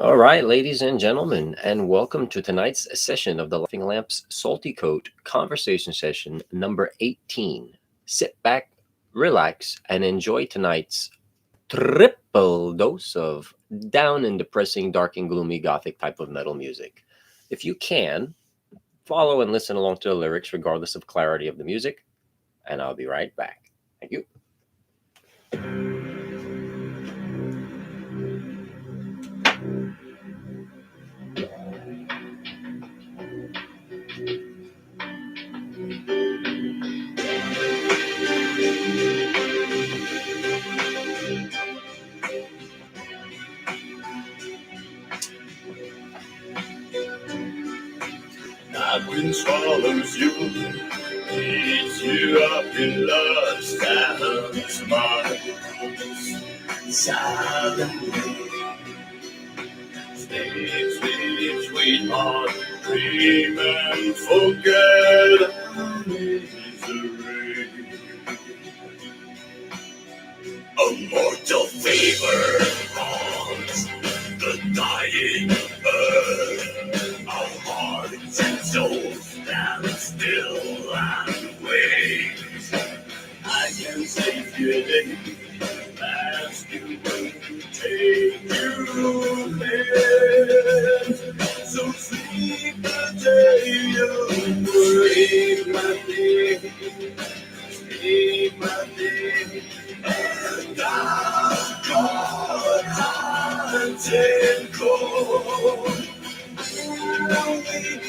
All right, ladies and gentlemen, and welcome to tonight's session of the Laughing Lamps Salty Coat Conversation Session number 18. Sit back, relax, and enjoy tonight's triple dose of down and depressing, dark and gloomy gothic type of metal music. If you can, follow and listen along to the lyrics regardless of clarity of the music, and I'll be right back. Thank you. Darkwind swallows you, eats you up in lust and smiles. Silently, sleep, sleep, sweetheart, dream and forget our misery. A mortal fever haunts the dying earth. Our hearts and souls stand still and wait. I can save you today, ask you when to take you live. So sleep the day away, my day, sleep my day, and I'll go hunting cold. I'll wait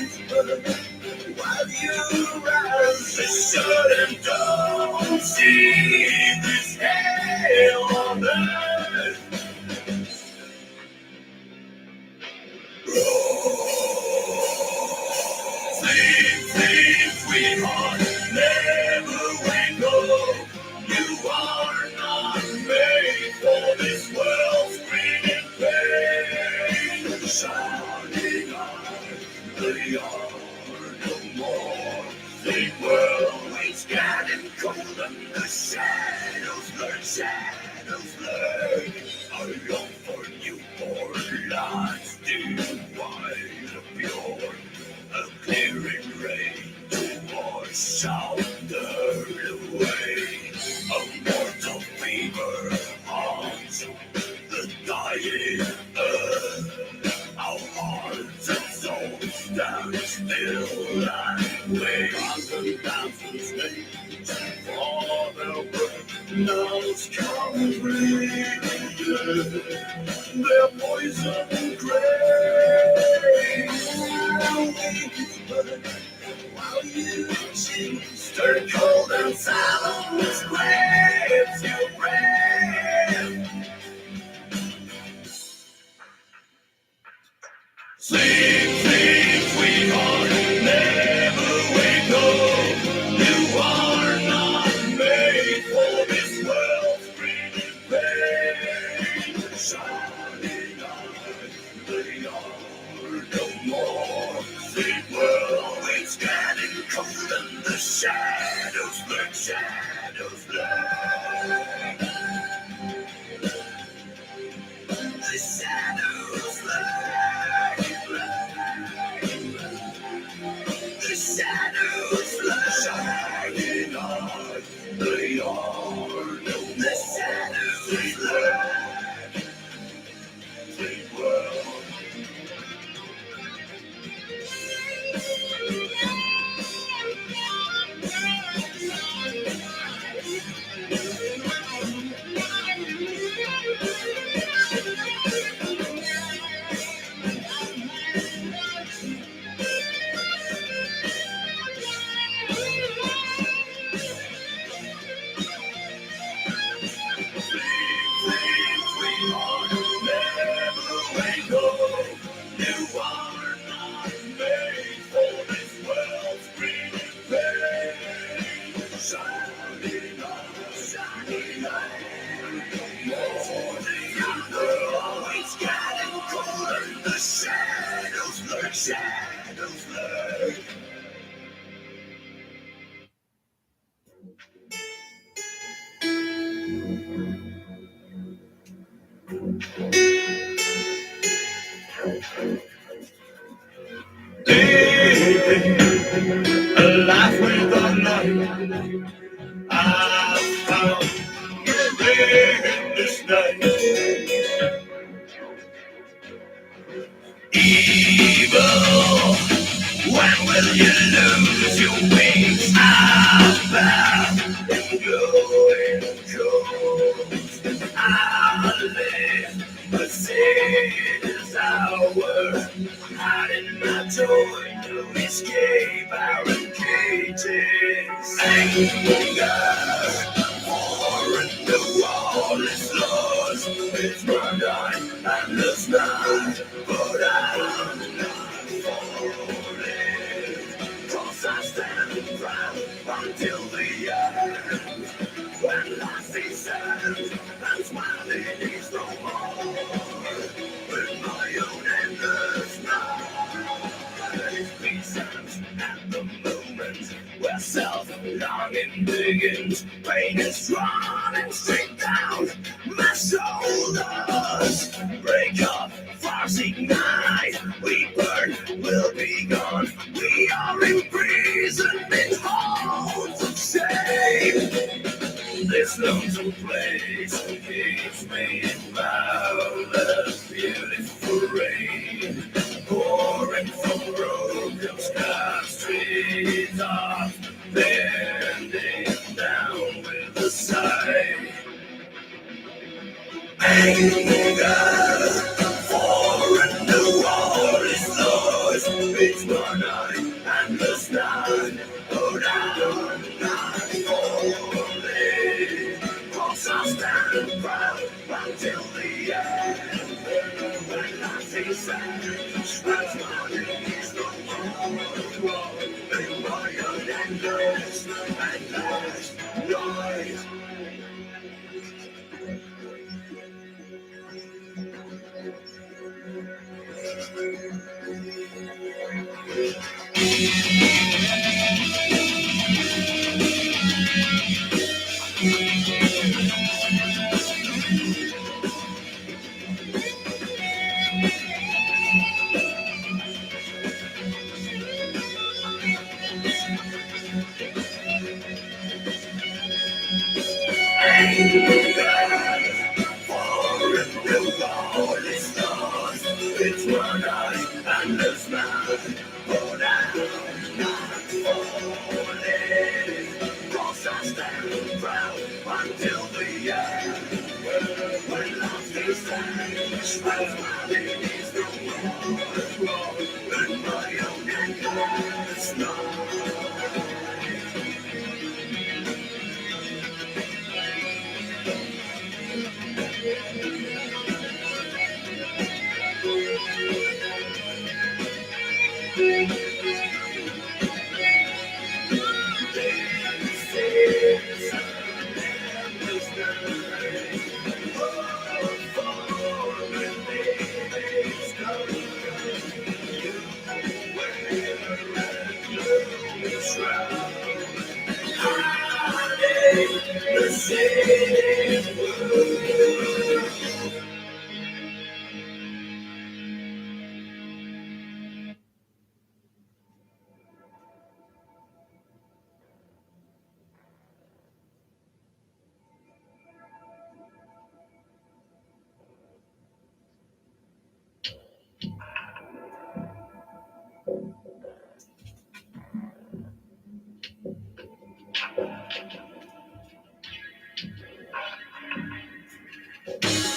while you rise the sun and don't see this hell on earth. Sleep, sleep, sweetheart, never wake up. You are not made for this world's screaming pain. Shining on the yard no more. The world waits getting cold and the shadows lurk, shadows lurk. I long for newborn lights, still wide and pure. A clearing rain to wash out the hurt away. A mortal fever haunts the dying earth. Our hearts and souls stand still and wait. Constant dancing snakes for their breath. Now it's come breathing their poison grace. While you choose turn cold and silence grabs your breath. Sleep, sleep, sweetheart, never wake up. You are not made for this world's screaming pain. Shining eyes, they are no more. The world waits getting cold and the shadows lurk, shadows lurk. The shadows lurk, the shadows lurk. Shining eyes, they are no more. The shadows lurk, the world. Shadows lurk. living a life without light. I found in this night. Evil, when will you lose your wings? I'll glowing cold. I'll live, but sin is our hiding my joy to escape our cages. Anger, war in the wall is lost. It's my night and it's night, but I'm not falling. 'Cause I stand proud until the end. When life is sad and smiling is no more. With my own endless night, peace at the moment where self-longing begins. Pain is running straight down my shoulders. Break up, fires ignite, we burn, we'll be gone. We are imprisoned in halls of shame. This lonesome place keeps me in boundless, beautiful rain, pouring from broken sky streets are bending down with a sigh. Anger, for in the wall is lost. It's my night and the sun. Oh, down, not falling. 'Cause I stand proud until the end. When life is sad, that's my is no more. In my own endless night. It's one night and the sun. Oh, now not falling. 'Cause I stand proud until the end. When love is sad, smiling is no more. In my own endless night.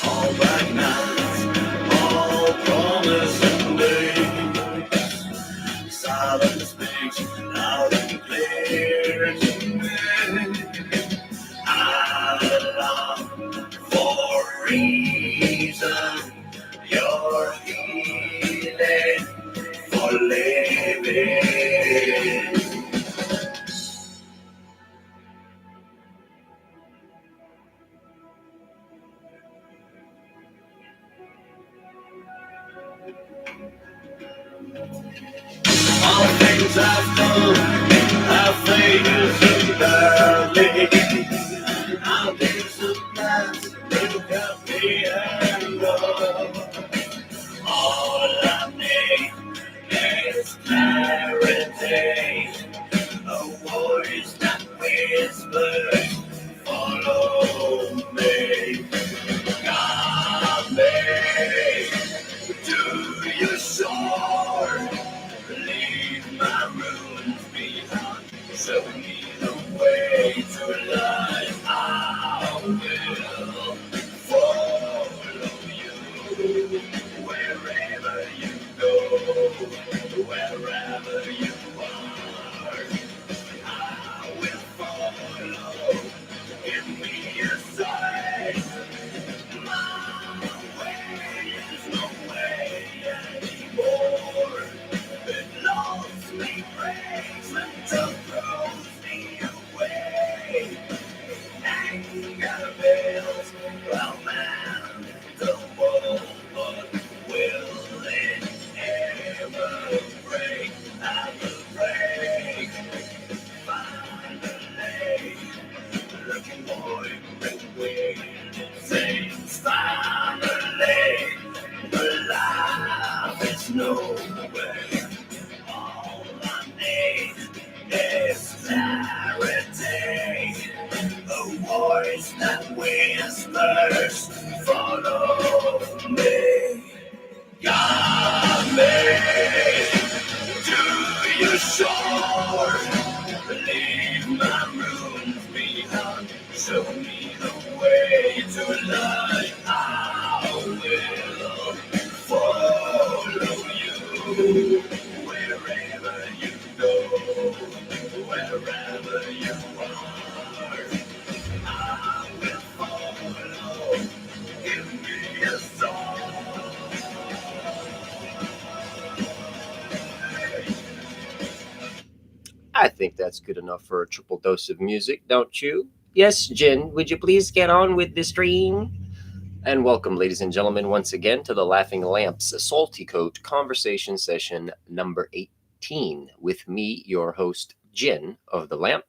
All back nights, all promise and days. Silence speaks loud and clear to me. I love for reason. You're healing for living. All things I've done, I've failed badly. I'll be surprised when you got me handled. All I need is time. wherever you are, I will follow. Give me a sign. My way is no way anymore. It loves me, breaks until throws me away. Anger builds a man to war, but will it ever break? I will break finally. Looking for it way. Sings finally. The life is nowhere. All I need is clarity. A voice that whispers, follow me. Guide me to your shore. Leave my ruins behind. Show me the way to light. I will follow you wherever you go, wherever you are. I will follow. Give me a song. I think that's good enough for a triple dose of music, don't you? Yes, Jen, would you please get on with the stream? And welcome, ladies and gentlemen, once again to the Laughing Lamps Salty Coat conversation session number 18 with me, your host, Jen of the Lamp,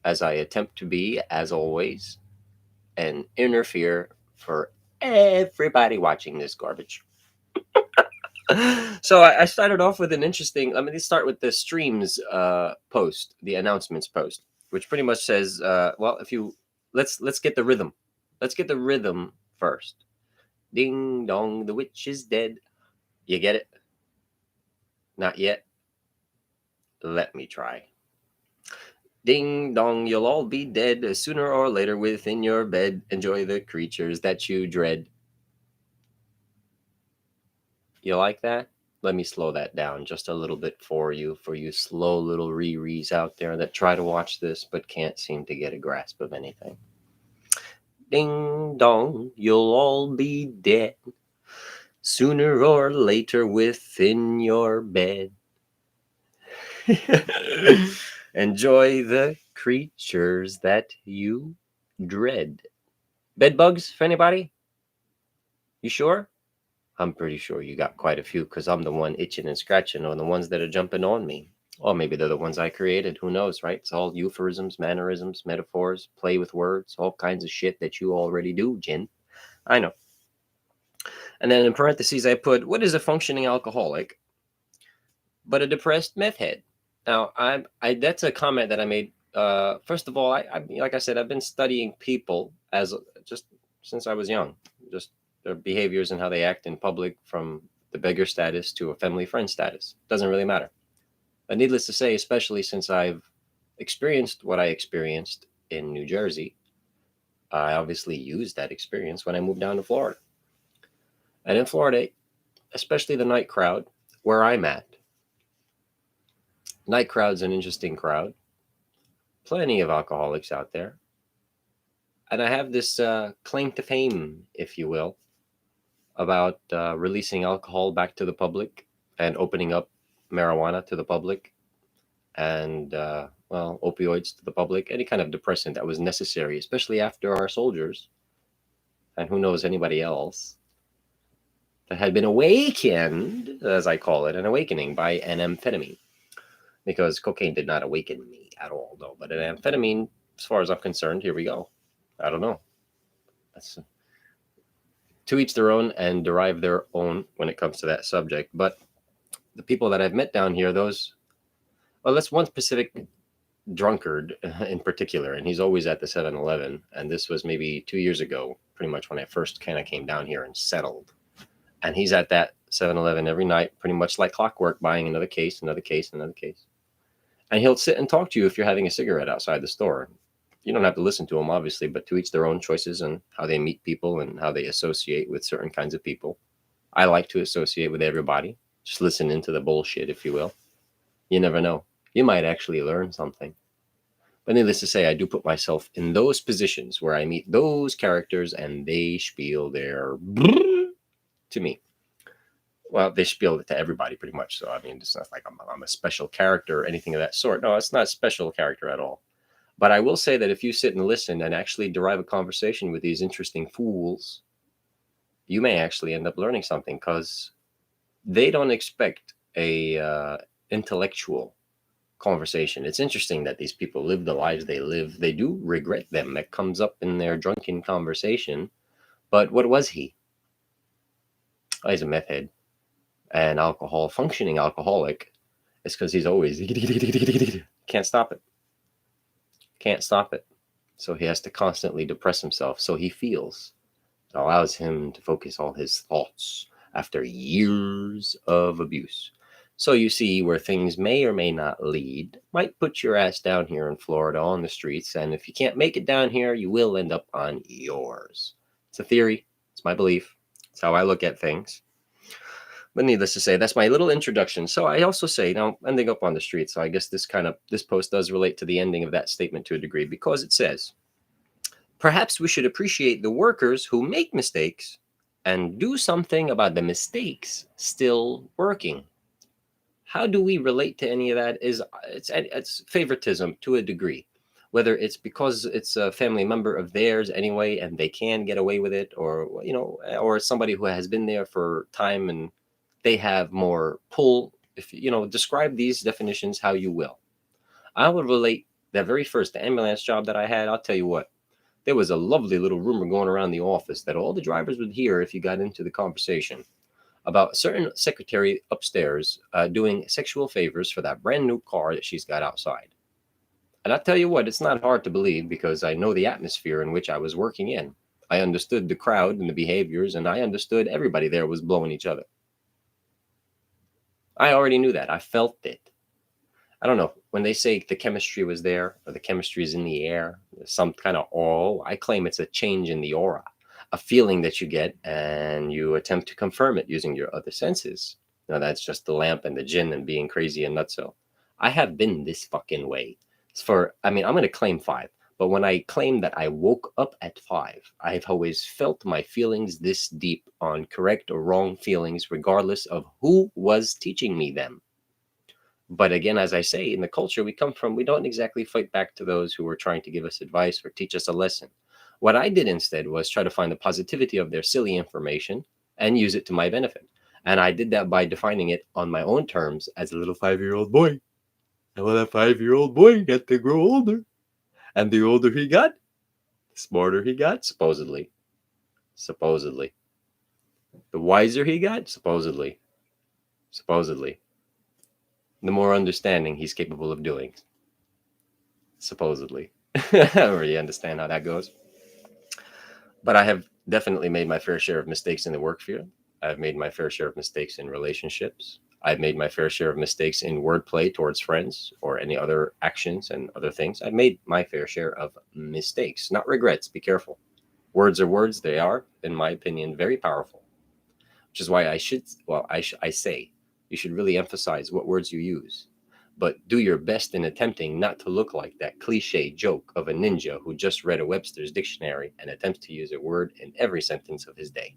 as I attempt to be, as always, and interfere for everybody watching this garbage. So I started off with an interesting. Let's start with the streams post, the announcements post, which pretty much says, well, if you let's get the rhythm. Let's get the rhythm first. Ding dong, the witch is dead. You get it? Not yet. Let me try. Ding dong, you'll all be dead sooner or later within your bed. Enjoy the creatures that you dread. You like that? Let me slow that down just a little bit for you slow little Riris out there that try to watch this but can't seem to get a grasp of anything. Ding dong, you'll all be dead sooner or later within your bed. Enjoy the creatures that you dread. Bed bugs for anybody? You sure? I'm pretty sure you got quite a few because I'm the one itching and scratching on the ones that are jumping on me. Or maybe they're the ones I created. Who knows, right? It's all euphemisms, mannerisms, metaphors, play with words, all kinds of shit that you already do, Jen. I know. And then in parentheses, I put, what is a functioning alcoholic but a depressed meth head? Now, I that's a comment that I made. First of all, like I said, I've been studying people as just since I was young, just their behaviors and how they act in public, from the beggar status to a family friend status. Doesn't really matter. But needless to say, especially since I've experienced what I experienced in New Jersey, I obviously used that experience when I moved down to Florida. And in Florida, especially the night crowd, where I'm at, night crowd's an interesting crowd. Plenty of alcoholics out there. And I have this claim to fame, if you will, about releasing alcohol back to the public and opening up marijuana to the public and, well, opioids to the public, any kind of depressant that was necessary, especially after our soldiers, and who knows anybody else, that had been awakened, as I call it, an awakening by an amphetamine. Because cocaine did not awaken me at all, though. But an amphetamine, as far as I'm concerned, here we go. I don't know. That's to each their own and derive their own when it comes to that subject. But the people that I've met down here, those, well, that's one specific drunkard in particular, and he's always at the 7-Eleven. And this was maybe 2 years ago, pretty much when I first kind of came down here and settled. And he's at that 7-Eleven every night, pretty much like clockwork, buying another case, another case, another case. And he'll sit and talk to you if you're having a cigarette outside the store. You don't have to listen to him, obviously, but to each their own choices and how they meet people and how they associate with certain kinds of people. I like to associate with everybody, Just listen into the bullshit, if you will. You never know. You might actually learn something. But needless to say, I do put myself in those positions where I meet those characters and they spiel their to me. Well, they spiel it to everybody pretty much. So, I mean, it's not like I'm a special character or anything of that sort. No, it's not a special character at all. But I will say that if you sit and listen and actually derive a conversation with these interesting fools, you may actually end up learning something because they don't expect a intellectual conversation. It's interesting that these people live the lives they live. They do regret them. That comes up in their drunken conversation. But what was he? Oh, he's a meth head, an alcohol functioning alcoholic. It's because he's always can't stop it. Can't stop it. So he has to constantly depress himself. So he feels. It allows him to focus all his thoughts after years of abuse. So you see where things may or may not lead. Might put your ass down here in Florida on the streets, and if you can't make it down here, you will end up on yours. It's a theory. It's my belief. It's how I look at things. But needless to say, that's my little introduction. So I also say, now ending up on the street. So I guess this post does relate to the ending of that statement to a degree, because it says, perhaps we should appreciate the workers who make mistakes and do something about the mistakes still working. How do we relate to any of that? It's favoritism to a degree, whether it's because it's a family member of theirs anyway and they can get away with it, or or somebody who has been there for time and they have more pull. If describe these definitions how you will. I would relate that very first ambulance job that I had. I'll tell you what, there was a lovely little rumor going around the office that all the drivers would hear if you got into the conversation about a certain secretary upstairs doing sexual favors for that brand new car that she's got outside. And I'll tell you what, it's not hard to believe because I know the atmosphere in which I was working in. I understood the crowd and the behaviors, and I understood everybody there was blowing each other. I already knew that. I felt it. I don't know. When they say the chemistry was there or the chemistry is in the air, some kind of aura, I claim it's a change in the aura, a feeling that you get, and you attempt to confirm it using your other senses. Now, that's just the lamp and the gin and being crazy and nutso. I have been this fucking way I'm going to claim 5. But when I claim that I woke up at 5, I've always felt my feelings this deep on correct or wrong feelings, regardless of who was teaching me them. But again, as I say, in the culture we come from, we don't exactly fight back to those who were trying to give us advice or teach us a lesson. What I did instead was try to find the positivity of their silly information and use it to my benefit. And I did that by defining it on my own terms as a little 5-year-old boy. And well, that 5-year-old boy got to grow older. And the older he got, the smarter he got, supposedly. Supposedly. The wiser he got, supposedly. Supposedly. The more understanding he's capable of doing. Supposedly. I don't really understand how that goes. But I have definitely made my fair share of mistakes in the work field. I've made my fair share of mistakes in relationships. I've made my fair share of mistakes in wordplay towards friends or any other actions and other things. I've made my fair share of mistakes, not regrets. Be careful. Words are words. They are, in my opinion, very powerful. Which is why I say you should really emphasize what words you use. But do your best in attempting not to look like that cliche joke of a ninja who just read a Webster's dictionary and attempts to use a word in every sentence of his day.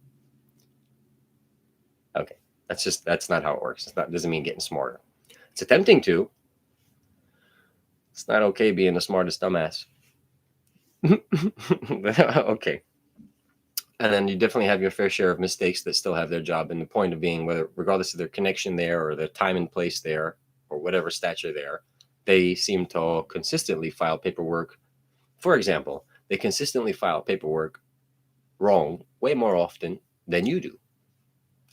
Okay, that's not how it works. Doesn't mean getting smarter. It's attempting to. It's not okay being the smartest dumbass. Okay. And then you definitely have your fair share of mistakes that still have their job. And the point of being, regardless of their connection there or their time and place there, or whatever stature there, they seem to consistently file paperwork. For example, they consistently file paperwork wrong way more often than you do.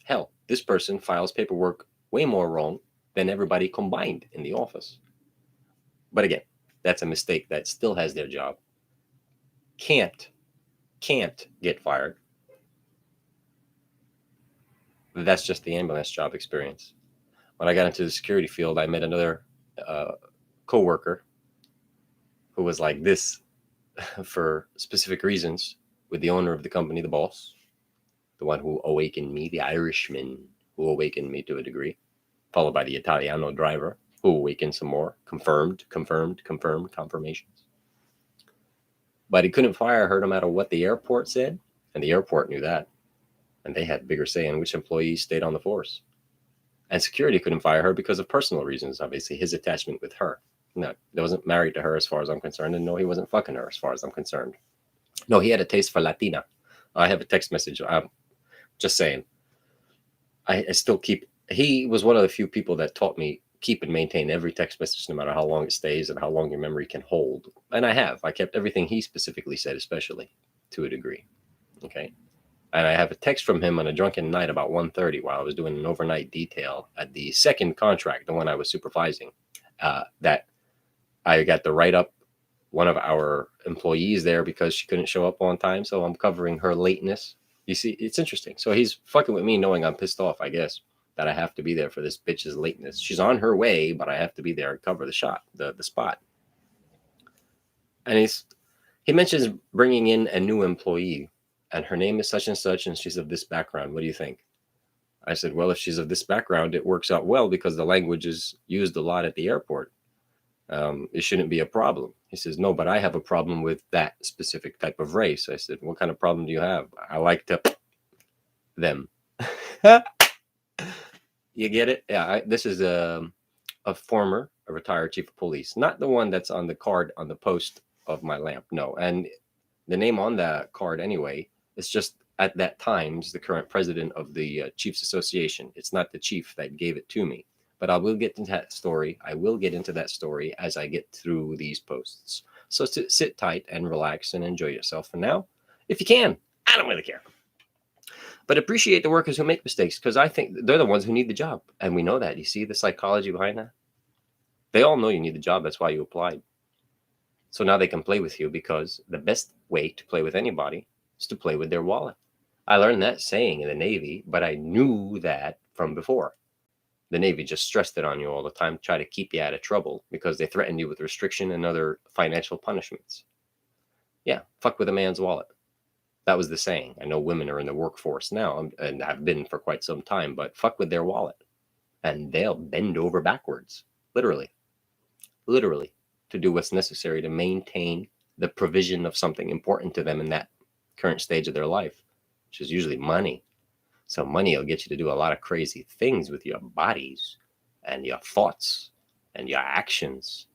Hell, this person files paperwork way more wrong than everybody combined in the office. But again, that's a mistake that still has their job. Can't get fired. That's just the ambulance job experience. When I got into the security field, I met another co-worker who was like this for specific reasons with the owner of the company, the boss, the one who awakened me, the Irishman who awakened me to a degree. followed by the Italiano driver, who awakened some more. Confirmed, confirmations. But he couldn't fire her no matter what the airport said, and the airport knew that. And they had bigger say in which employees stayed on the force. And security couldn't fire her because of personal reasons, obviously, his attachment with her. No, he wasn't married to her as far as I'm concerned, and no, he wasn't fucking her as far as I'm concerned. No, he had a taste for Latina. I have a text message. I'm just saying. I still keep. He was one of the few people that taught me keep and maintain every text message, no matter how long it stays and how long your memory can hold. And I have. I kept everything he specifically said, especially to a degree. Okay. And I have a text from him on a drunken night about 1:30 while I was doing an overnight detail at the second contract, the one I was supervising, that I got to write up one of our employees there because she couldn't show up on time. So I'm covering her lateness. You see, it's interesting. So he's fucking with me knowing I'm pissed off, I guess, that I have to be there for this bitch's lateness. She's on her way, but I have to be there and cover the shot, the spot. And he mentions bringing in a new employee, and her name is such and such, and she's of this background. What do you think? I said, well, if she's of this background, it works out well because the language is used a lot at the airport. It shouldn't be a problem. He says, no, but I have a problem with that specific type of race. I said, what kind of problem do you have? I like to them. You get it? Yeah, this is a retired chief of police, not the one that's on the card on the post of my lamp. No, and the name on that card anyway, it's just at that time's the current president of the Chiefs Association. It's not the chief that gave it to me. But I will get into that story. I will get into that story as I get through these posts. So sit tight and relax and enjoy yourself. And now, if you can, I don't really care. But appreciate the workers who make mistakes because I think they're the ones who need the job. And we know that. You see the psychology behind that? They all know you need the job. That's why you applied. So now they can play with you because the best way to play with anybody is to play with their wallet. I learned that saying in the Navy, but I knew that from before. The Navy just stressed it on you all the time to try to keep you out of trouble because they threatened you with restriction and other financial punishments. Yeah, fuck with a man's wallet. That was the saying. I know women are in the workforce now and have been for quite some time, but fuck with their wallet. And they'll bend over backwards, literally, to do what's necessary to maintain the provision of something important to them in that current stage of their life, which is usually money. So money will get you to do a lot of crazy things with your bodies and your thoughts and your actions.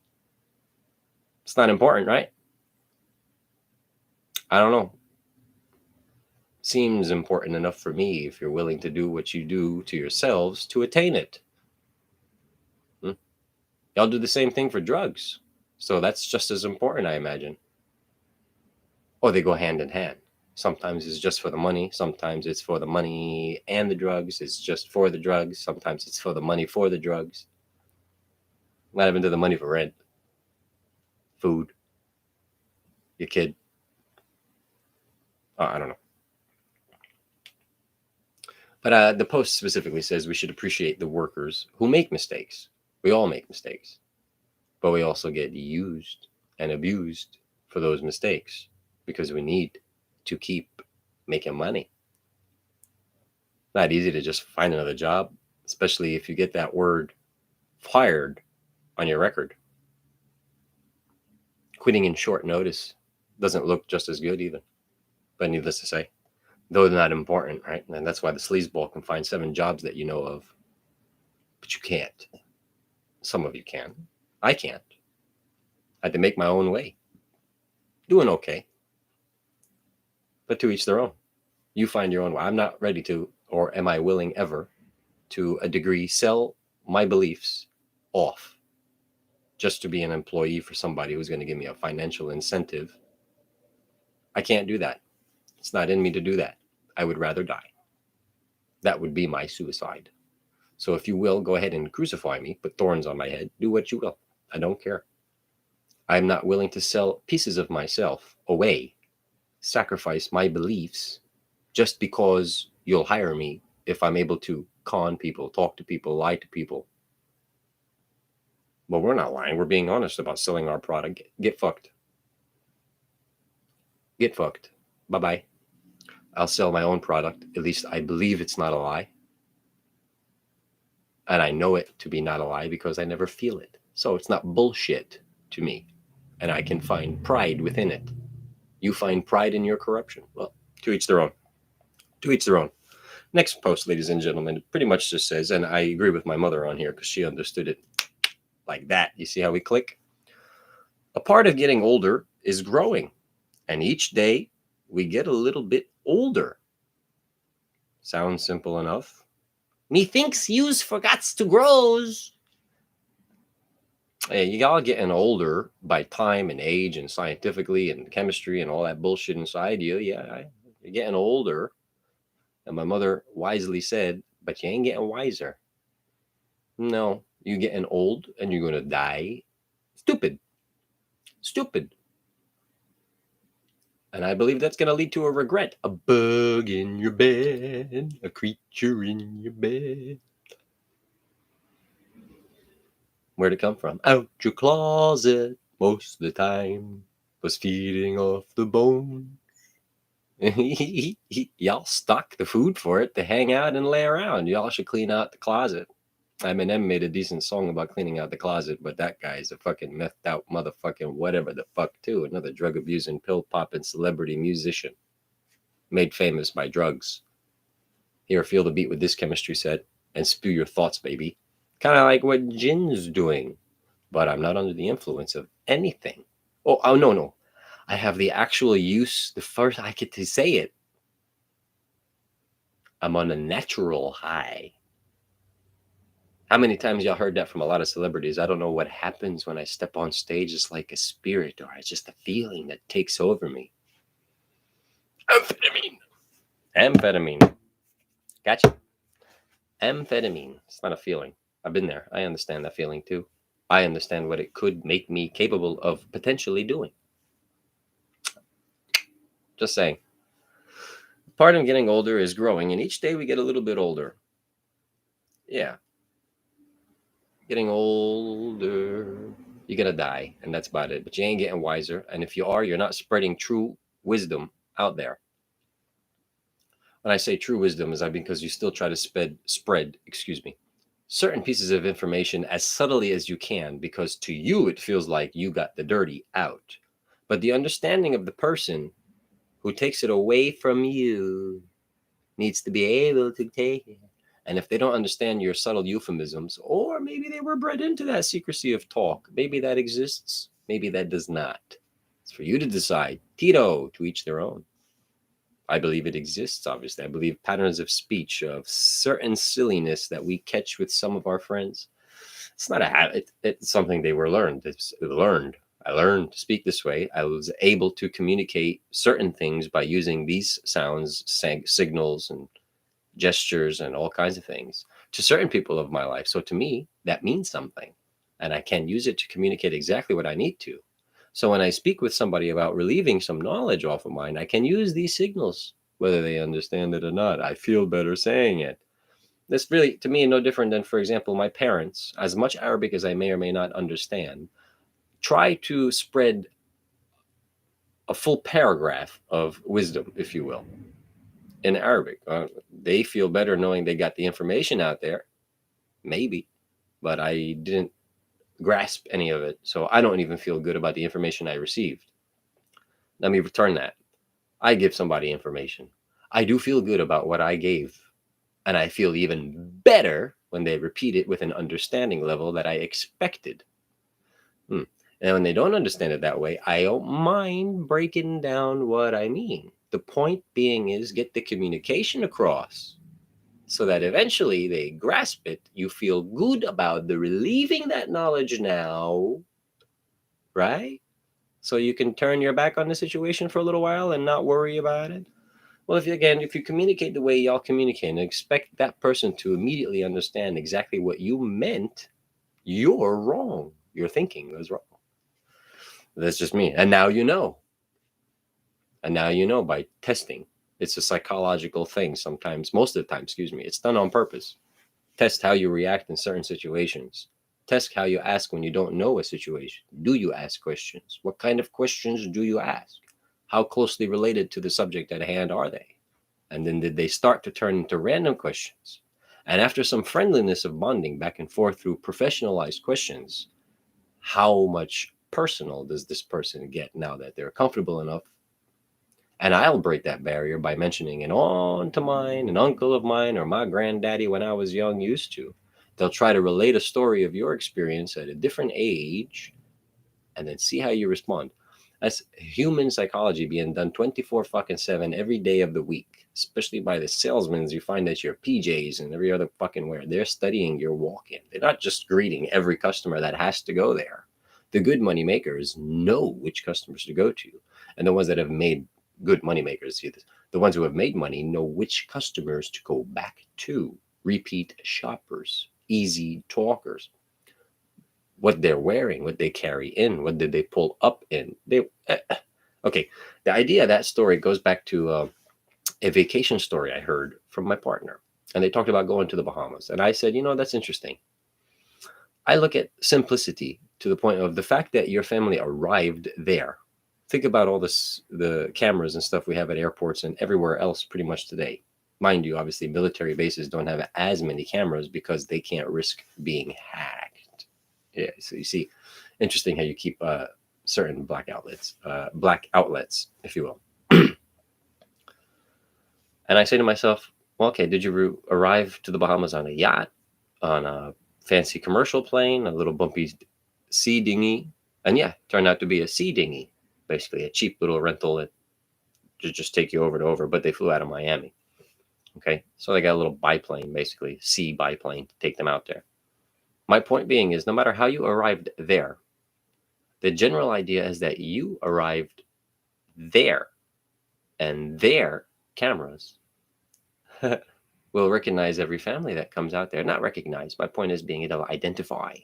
It's not important, right? I don't know. Seems important enough for me if you're willing to do what you do to yourselves to attain it. Y'all do the same thing for drugs. So that's just as important, I imagine. Or they go hand in hand. Sometimes it's just for the money. Sometimes it's for the money and the drugs. It's just for the drugs. Sometimes it's for the money for the drugs. Not even to the money for rent, food, your kid. I don't know. But the post specifically says we should appreciate the workers who make mistakes. We all make mistakes. But we also get used and abused for those mistakes because we need to keep making money. Not easy to just find another job, especially if you get that word fired on your record. Quitting in short notice doesn't look just as good even. But needless to say, though they're not important, right? And that's why the sleazeball can find 7 jobs that you know of. But you can't. Some of you can. I can't. I had to make my own way. Doing okay. But to each their own. You find your own way. I'm not ready to, or am I willing ever, to a degree, sell my beliefs off just to be an employee for somebody who's going to give me a financial incentive. I can't do that. It's not in me to do that. I would rather die. That would be my suicide. So if you will, go ahead and crucify me, put thorns on my head, do what you will. I don't care. I'm not willing to sell pieces of myself away, sacrifice my beliefs just because you'll hire me if I'm able to con people, talk to people, lie to people. Well, we're not lying. We're being honest about selling our product. Get fucked. Get fucked. Bye-bye. I'll sell my own product. At least I believe it's not a lie. And I know it to be not a lie because I never feel it. So it's not bullshit to me. And I can find pride within it. You find pride in your corruption. Well, to each their own. To each their own. Next post, ladies and gentlemen, pretty much just says, and I agree with my mother on here because she understood it like that. You see how we click? A part of getting older is growing. And each day we get a little bit older. Sounds simple enough. Methinks yous forgots to grows. Hey, you all getting older by time and age and scientifically and chemistry and all that bullshit inside you. Yeah, you're getting older. And my mother wisely said, but you ain't getting wiser. No, you're getting old and you're going to die. Stupid. Stupid. And I believe that's going to lead to a regret. A bug in your bed, a creature in your bed. Where'd it come from? Out your closet, most of the time, was feeding off the bones. Y'all stock the food for it to hang out and lay around. Y'all should clean out the closet. Eminem made a decent song about cleaning out the closet, but that guy's a fucking methed out motherfucking whatever the fuck too. Another drug abusing, pill popping celebrity musician made famous by drugs. Here, feel the beat with this chemistry set and spew your thoughts, baby. Kind of like what Jin's doing, but I'm not under the influence of anything. Oh, no. I have the actual use, the first I get to say it. I'm on a natural high. How many times y'all heard that from a lot of celebrities? I don't know what happens when I step on stage. It's like a spirit or it's just a feeling that takes over me. Amphetamine. Gotcha. Amphetamine. It's not a feeling. I've been there. I understand that feeling too. I understand what it could make me capable of potentially doing. Just saying. Part of getting older is growing, and each day we get a little bit older. Yeah. Getting older, you're going to die, and that's about it. But you ain't getting wiser. And if you are, you're not spreading true wisdom out there. When I say true wisdom, is because you still try to spread certain pieces of information as subtly as you can, because to you it feels like you got the dirty out. But the understanding of the person who takes it away from you needs to be able to take it. And if they don't understand your subtle euphemisms, or maybe they were bred into that secrecy of talk, maybe that exists, maybe that does not. It's for you to decide. Tito, to each their own. I believe it exists, obviously. I believe patterns of speech, of certain silliness that we catch with some of our friends. It's not a habit. It's something they were learned. It's learned. I learned to speak this way. I was able to communicate certain things by using these sounds, signals, and gestures, and all kinds of things to certain people of my life. So to me, that means something. And I can use it to communicate exactly what I need to. So when I speak with somebody about relieving some knowledge off of mine, I can use these signals, whether they understand it or not. I feel better saying it. That's really, to me, no different than, for example, my parents, as much Arabic as I may or may not understand, try to spread a full paragraph of wisdom, if you will, in Arabic. They feel better knowing they got the information out there, maybe, but I didn't grasp any of it. So I don't even feel good about the information I received. Let me return that. I give somebody information. I do feel good about what I gave. And I feel even better when they repeat it with an understanding level that I expected. And when they don't understand it that way, I don't mind breaking down what I mean. The point being is get the communication across so that eventually they grasp it. You feel good about the relieving that knowledge now, right? So you can turn your back on the situation for a little while and not worry about it. Well, if you communicate the way y'all communicate and expect that person to immediately understand exactly what you meant, you're wrong. Your thinking was wrong. That's just me. And now you know. And now you know by testing. It's a psychological thing sometimes, most of the time, it's done on purpose. Test how you react in certain situations. Test how you ask when you don't know a situation. Do you ask questions? What kind of questions do you ask? How closely related to the subject at hand are they? And then did they start to turn into random questions? And after some friendliness of bonding back and forth through professionalized questions, how much personal does this person get now that they're comfortable enough? And I'll break that barrier by mentioning an aunt of mine, an uncle of mine, or my granddaddy when I was young used to. They'll try to relate a story of your experience at a different age and then see how you respond. That's human psychology being done 24 fucking 7 every day of the week, especially by the salesmen you find at your PJs and every other fucking where. They're studying your walk in. They're not just greeting every customer that has to go there. The good money makers know which customers to go to. And the ones that have made good money makers, the ones who have made money know which customers to go back to. Repeat shoppers, easy talkers, what they're wearing, what they carry in, what did they pull up in. Okay. The idea of that story goes back to a vacation story I heard from my partner, and they talked about going to the Bahamas, and I said, that's interesting. I look at simplicity to the point of the fact that your family arrived there. Think about all the cameras and stuff we have at airports and everywhere else pretty much today. Mind you, obviously, military bases don't have as many cameras because they can't risk being hacked. Yeah, so you see, interesting how you keep certain black outlets, if you will. And I say to myself, well, okay, did you arrive to the Bahamas on a yacht, on a fancy commercial plane, a little bumpy sea dinghy? And yeah, turned out to be a sea dinghy, basically a cheap little rental that just take you over to over, but they flew out of Miami. Okay, so they got a little biplane, basically, sea biplane to take them out there. My point being is no matter how you arrived there, the general idea is that you arrived there, and their cameras will recognize every family that comes out there. Not recognize. My point is being able to identify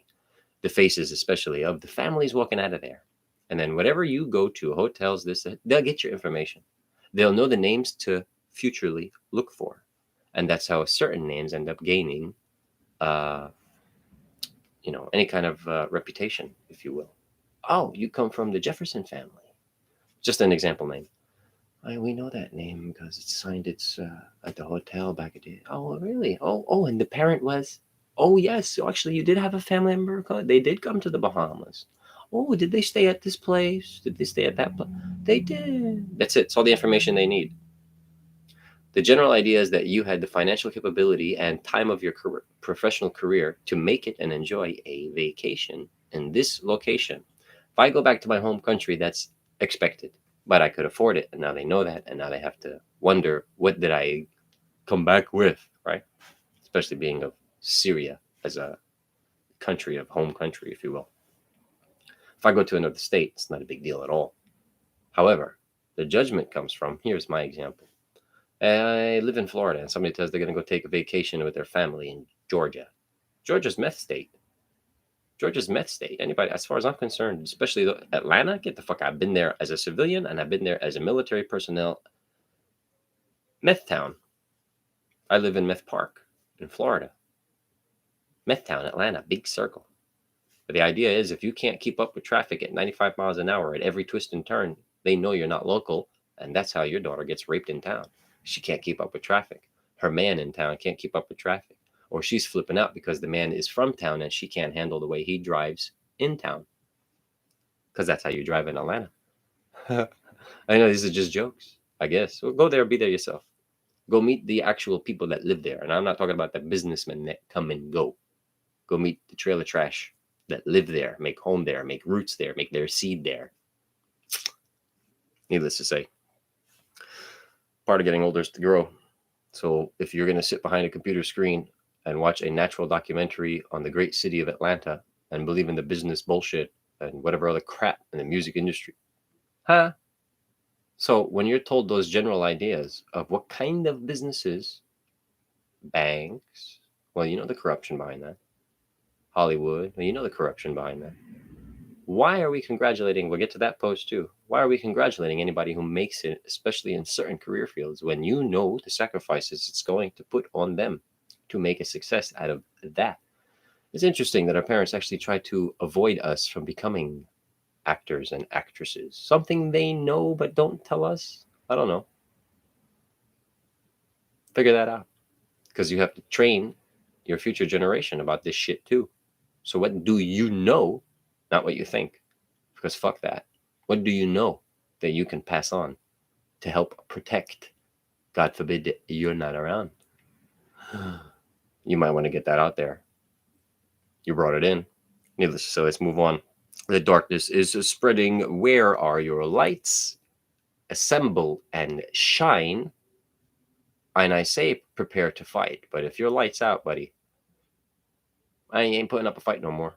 the faces, especially of the families walking out of there. And then whatever you go to, hotels, they'll get your information. They'll know the names to futurely look for. And that's how certain names end up gaining any kind of reputation, if you will. Oh, you come from the Jefferson family. Just an example name. We know that name because it's signed. It's at the hotel back at the. Oh, really? Oh, and the parent was. Oh, yes. So actually, you did have a family member. They did come to the Bahamas. Oh, did they stay at this place? Did they stay at that place? They did. That's it. It's all the information they need. The general idea is that you had the financial capability and time of your professional career to make it and enjoy a vacation in this location. If I go back to my home country, that's expected, but I could afford it. And now they know that. And now they have to wonder, what did I come back with, right? Especially being of Syria as a country of home country, if you will. If I go to another state, it's not a big deal at all. However, the judgment comes from, here's my example. I live in Florida, and somebody says they're going to go take a vacation with their family in Georgia. Georgia's meth state. Anybody, as far as I'm concerned, especially Atlanta, get the fuck out. I've been there as a civilian, and I've been there as a military personnel. Meth town. I live in Meth Park in Florida. Meth town, Atlanta, big circle. But the idea is, if you can't keep up with traffic at 95 miles an hour at every twist and turn, they know you're not local, and that's how your daughter gets raped in town. She can't keep up with traffic. Her man in town can't keep up with traffic. Or she's flipping out because the man is from town and she can't handle the way he drives in town. Because that's how you drive in Atlanta. I know these are just jokes, I guess. Well, go there, be there yourself. Go meet the actual people that live there. And I'm not talking about the businessmen that come and go. Go meet the trailer trash that live there, make home there, make roots there, make their seed there. Needless to say, part of getting older is to grow. So if you're going to sit behind a computer screen and watch a natural documentary on the great city of Atlanta and believe in the business bullshit and whatever other crap in the music industry, so when you're told those general ideas of what kind of businesses, banks, well, you know the corruption behind that. Hollywood, well, you know the corruption behind that. Why are we congratulating? We'll get to that post too. Why are we congratulating anybody who makes it, especially in certain career fields, when you know the sacrifices it's going to put on them to make a success out of that? It's interesting that our parents actually try to avoid us from becoming actors and actresses. Something they know but don't tell us. I don't know. Figure that out. Because you have to train your future generation about this shit too. So what do you know? Not what you think, because fuck that. What do you know that you can pass on to help protect? God forbid you're not around. You might want to get that out there. You brought it in. Needless to say, let's move on. The darkness is spreading. Where are your lights? Assemble and shine. And I say prepare to fight. But if your light's out, buddy, I ain't putting up a fight no more.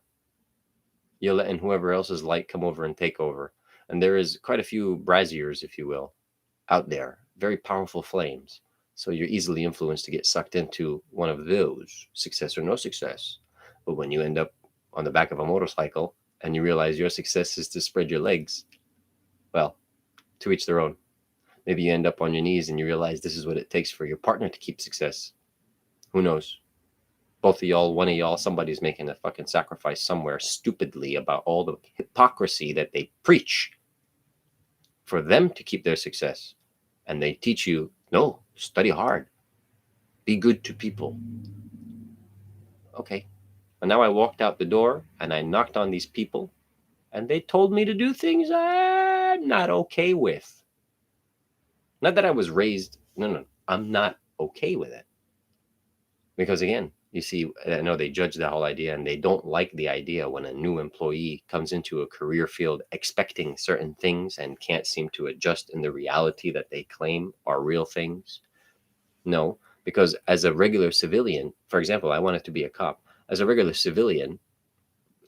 You're letting whoever else's light come over and take over. And there is quite a few braziers, if you will, out there. Very powerful flames. So you're easily influenced to get sucked into one of those, success or no success. But when you end up on the back of a motorcycle and you realize your success is to spread your legs, well, to each their own. Maybe you end up on your knees and you realize this is what it takes for your partner to keep success. Who knows? Both of y'all, one of y'all, somebody's making a fucking sacrifice somewhere stupidly about all the hypocrisy that they preach for them to keep their success. And they teach you, no, study hard. Be good to people. Okay. And now I walked out the door and I knocked on these people and they told me to do things I'm not okay with. Not that I was raised, no, I'm not okay with it. Because again, you see, I know they judge the whole idea and they don't like the idea when a new employee comes into a career field expecting certain things and can't seem to adjust in the reality that they claim are real things. No, because as a regular civilian, for example, I wanted to be a cop. As a regular civilian,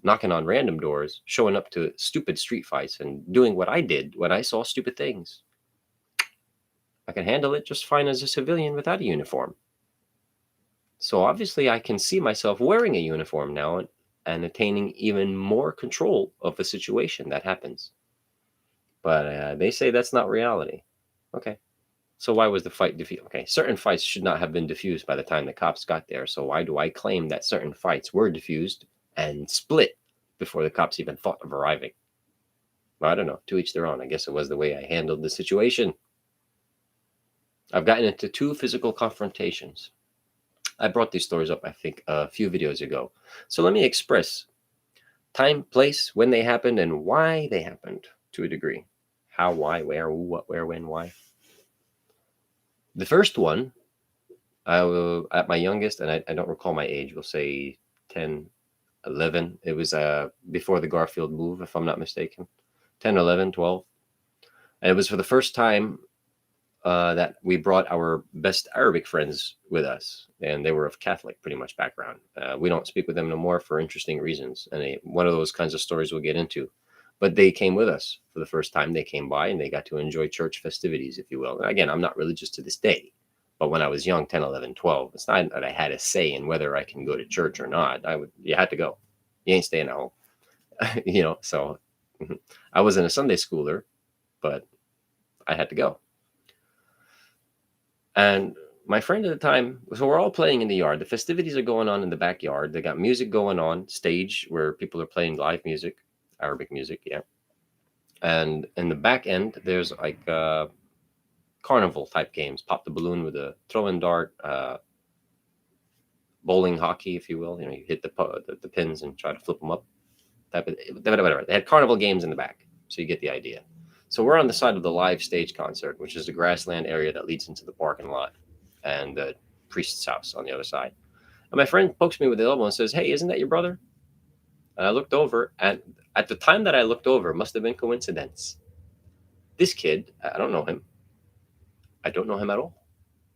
knocking on random doors, showing up to stupid street fights and doing what I did when I saw stupid things. I can handle it just fine as a civilian without a uniform. So obviously I can see myself wearing a uniform now and attaining even more control of the situation that happens. But they say that's not reality. Okay. So why was the fight diffused? Okay, certain fights should not have been diffused by the time the cops got there. So why do I claim that certain fights were diffused and split before the cops even thought of arriving? Well, I don't know. To each their own. I guess it was the way I handled the situation. I've gotten into 2 physical confrontations. I brought these stories up, I think, a few videos ago. So let me express time, place, when they happened, and why they happened to a degree. How, why, where, who, what, where, when, why. The first one, at my youngest, and I don't recall my age, we'll say 10, 11. It was before the Garfield move, if I'm not mistaken. 10, 11, 12. And it was for the first time that we brought our best Arabic friends with us. And they were of Catholic, pretty much, background. We don't speak with them no more for interesting reasons. And one of those kinds of stories we'll get into. But they came with us for the first time. They came by and they got to enjoy church festivities, if you will. And again, I'm not religious to this day. But when I was young, 10, 11, 12, it's not that I had a say in whether I can go to church or not. You had to go. You ain't staying at home. So I wasn't a Sunday schooler, but I had to go. And my friend at the time, so we're all playing in the yard. The festivities are going on in the backyard. They got music going on, stage where people are playing live music, Arabic music, yeah. And in the back end, there's like carnival type games. Pop the balloon with a throw-in dart, bowling hockey, if you will. You hit the pins and try to flip them up. Whatever. They had carnival games in the back, so you get the idea. So we're on the side of the live stage concert, which is the grassland area that leads into the parking lot, and the priest's house on the other side. And my friend pokes me with the elbow and says, "Hey, isn't that your brother?" And I looked over, and at the time that I looked over, must have been coincidence. This kid, I don't know him. I don't know him at all.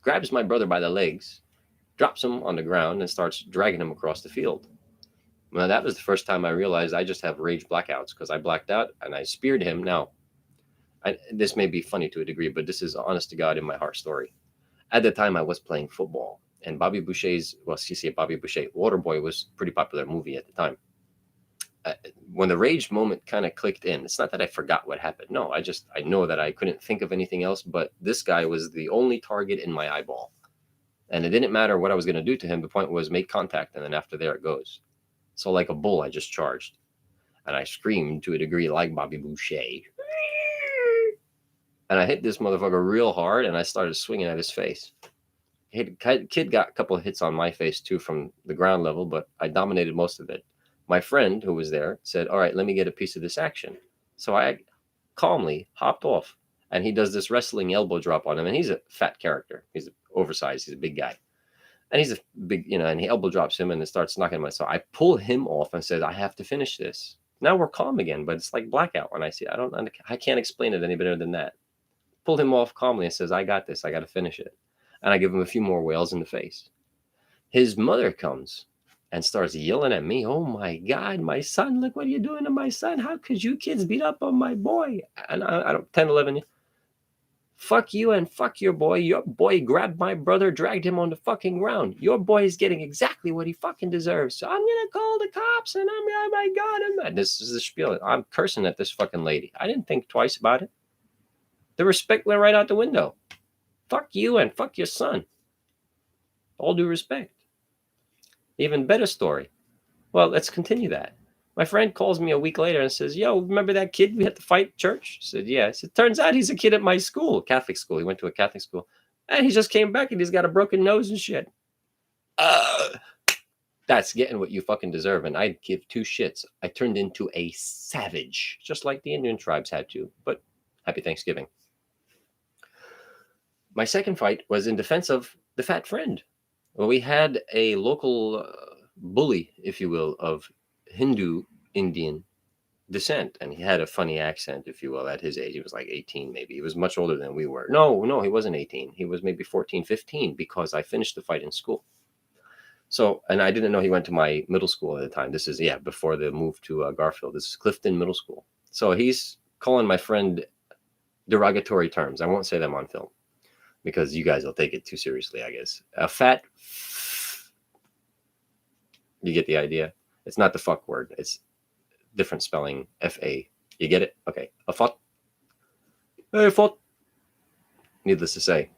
Grabs my brother by the legs, drops him on the ground, and starts dragging him across the field. Well, that was the first time I realized I just have rage blackouts, because I blacked out and I speared him. Now, this may be funny to a degree, but this is honest to God in my heart story. At the time, I was playing football, and Bobby Boucher's, Bobby Boucher, Waterboy was a pretty popular movie at the time. When the rage moment kind of clicked in, it's not that I forgot what happened. No, I know that I couldn't think of anything else, but this guy was the only target in my eyeball. And it didn't matter what I was going to do to him. The point was make contact, and then after there it goes. So like a bull, I just charged. And I screamed to a degree like Bobby Boucher. And I hit this motherfucker real hard, and I started swinging at his face. Kid got a couple of hits on my face too from the ground level, but I dominated most of it. My friend who was there said, "All right, let me get a piece of this action." So I calmly hopped off, and he does this wrestling elbow drop on him, and he's a fat character. He's oversized. He's a big guy, and he's a big, and he elbow drops him, and it starts knocking him out. So I pull him off and said, "I have to finish this." Now we're calm again, but it's like blackout when I see. I can't explain it any better than that. Pulled him off calmly and says, "I got this. I got to finish it." And I give him a few more whales in the face. His mother comes and starts yelling at me. "Oh my God, my son, look what you're doing to my son. How could you kids beat up on my boy?" And I don't, 10, 11, fuck you and fuck your boy. Your boy grabbed my brother, dragged him on the fucking ground. Your boy is getting exactly what he fucking deserves. So I'm going to call the cops and oh my God. This is the spiel. I'm cursing at this fucking lady. I didn't think twice about it. The respect went right out the window. Fuck you and fuck your son. All due respect. Even better story. Well, let's continue that. My friend calls me a week later and says, "Yo, remember that kid we had to fight at church?" I said, "Yeah." It turns out he's a kid at my school, Catholic school. He went to a Catholic school. And he just came back and he's got a broken nose and shit. That's getting what you fucking deserve. And I'd give two shits. I turned into a savage, just like the Indian tribes had to. But happy Thanksgiving. My second fight was in defense of the fat friend. Well, we had a local bully, if you will, of Hindu Indian descent, and he had a funny accent, if you will. At his age, he was like 18, maybe. He was much older than we were. No, he wasn't 18. He was maybe 14, 15, because I finished the fight in school. So, and I didn't know he went to my middle school at the time. This is, before the move to Garfield. This is Clifton Middle School. So he's calling my friend derogatory terms. I won't say them on film, because you guys will take it too seriously, I guess. A fat, you get the idea? It's not the fuck word. It's different spelling, F-A. You get it? Okay. A fat. Hey, fat. Needless to say,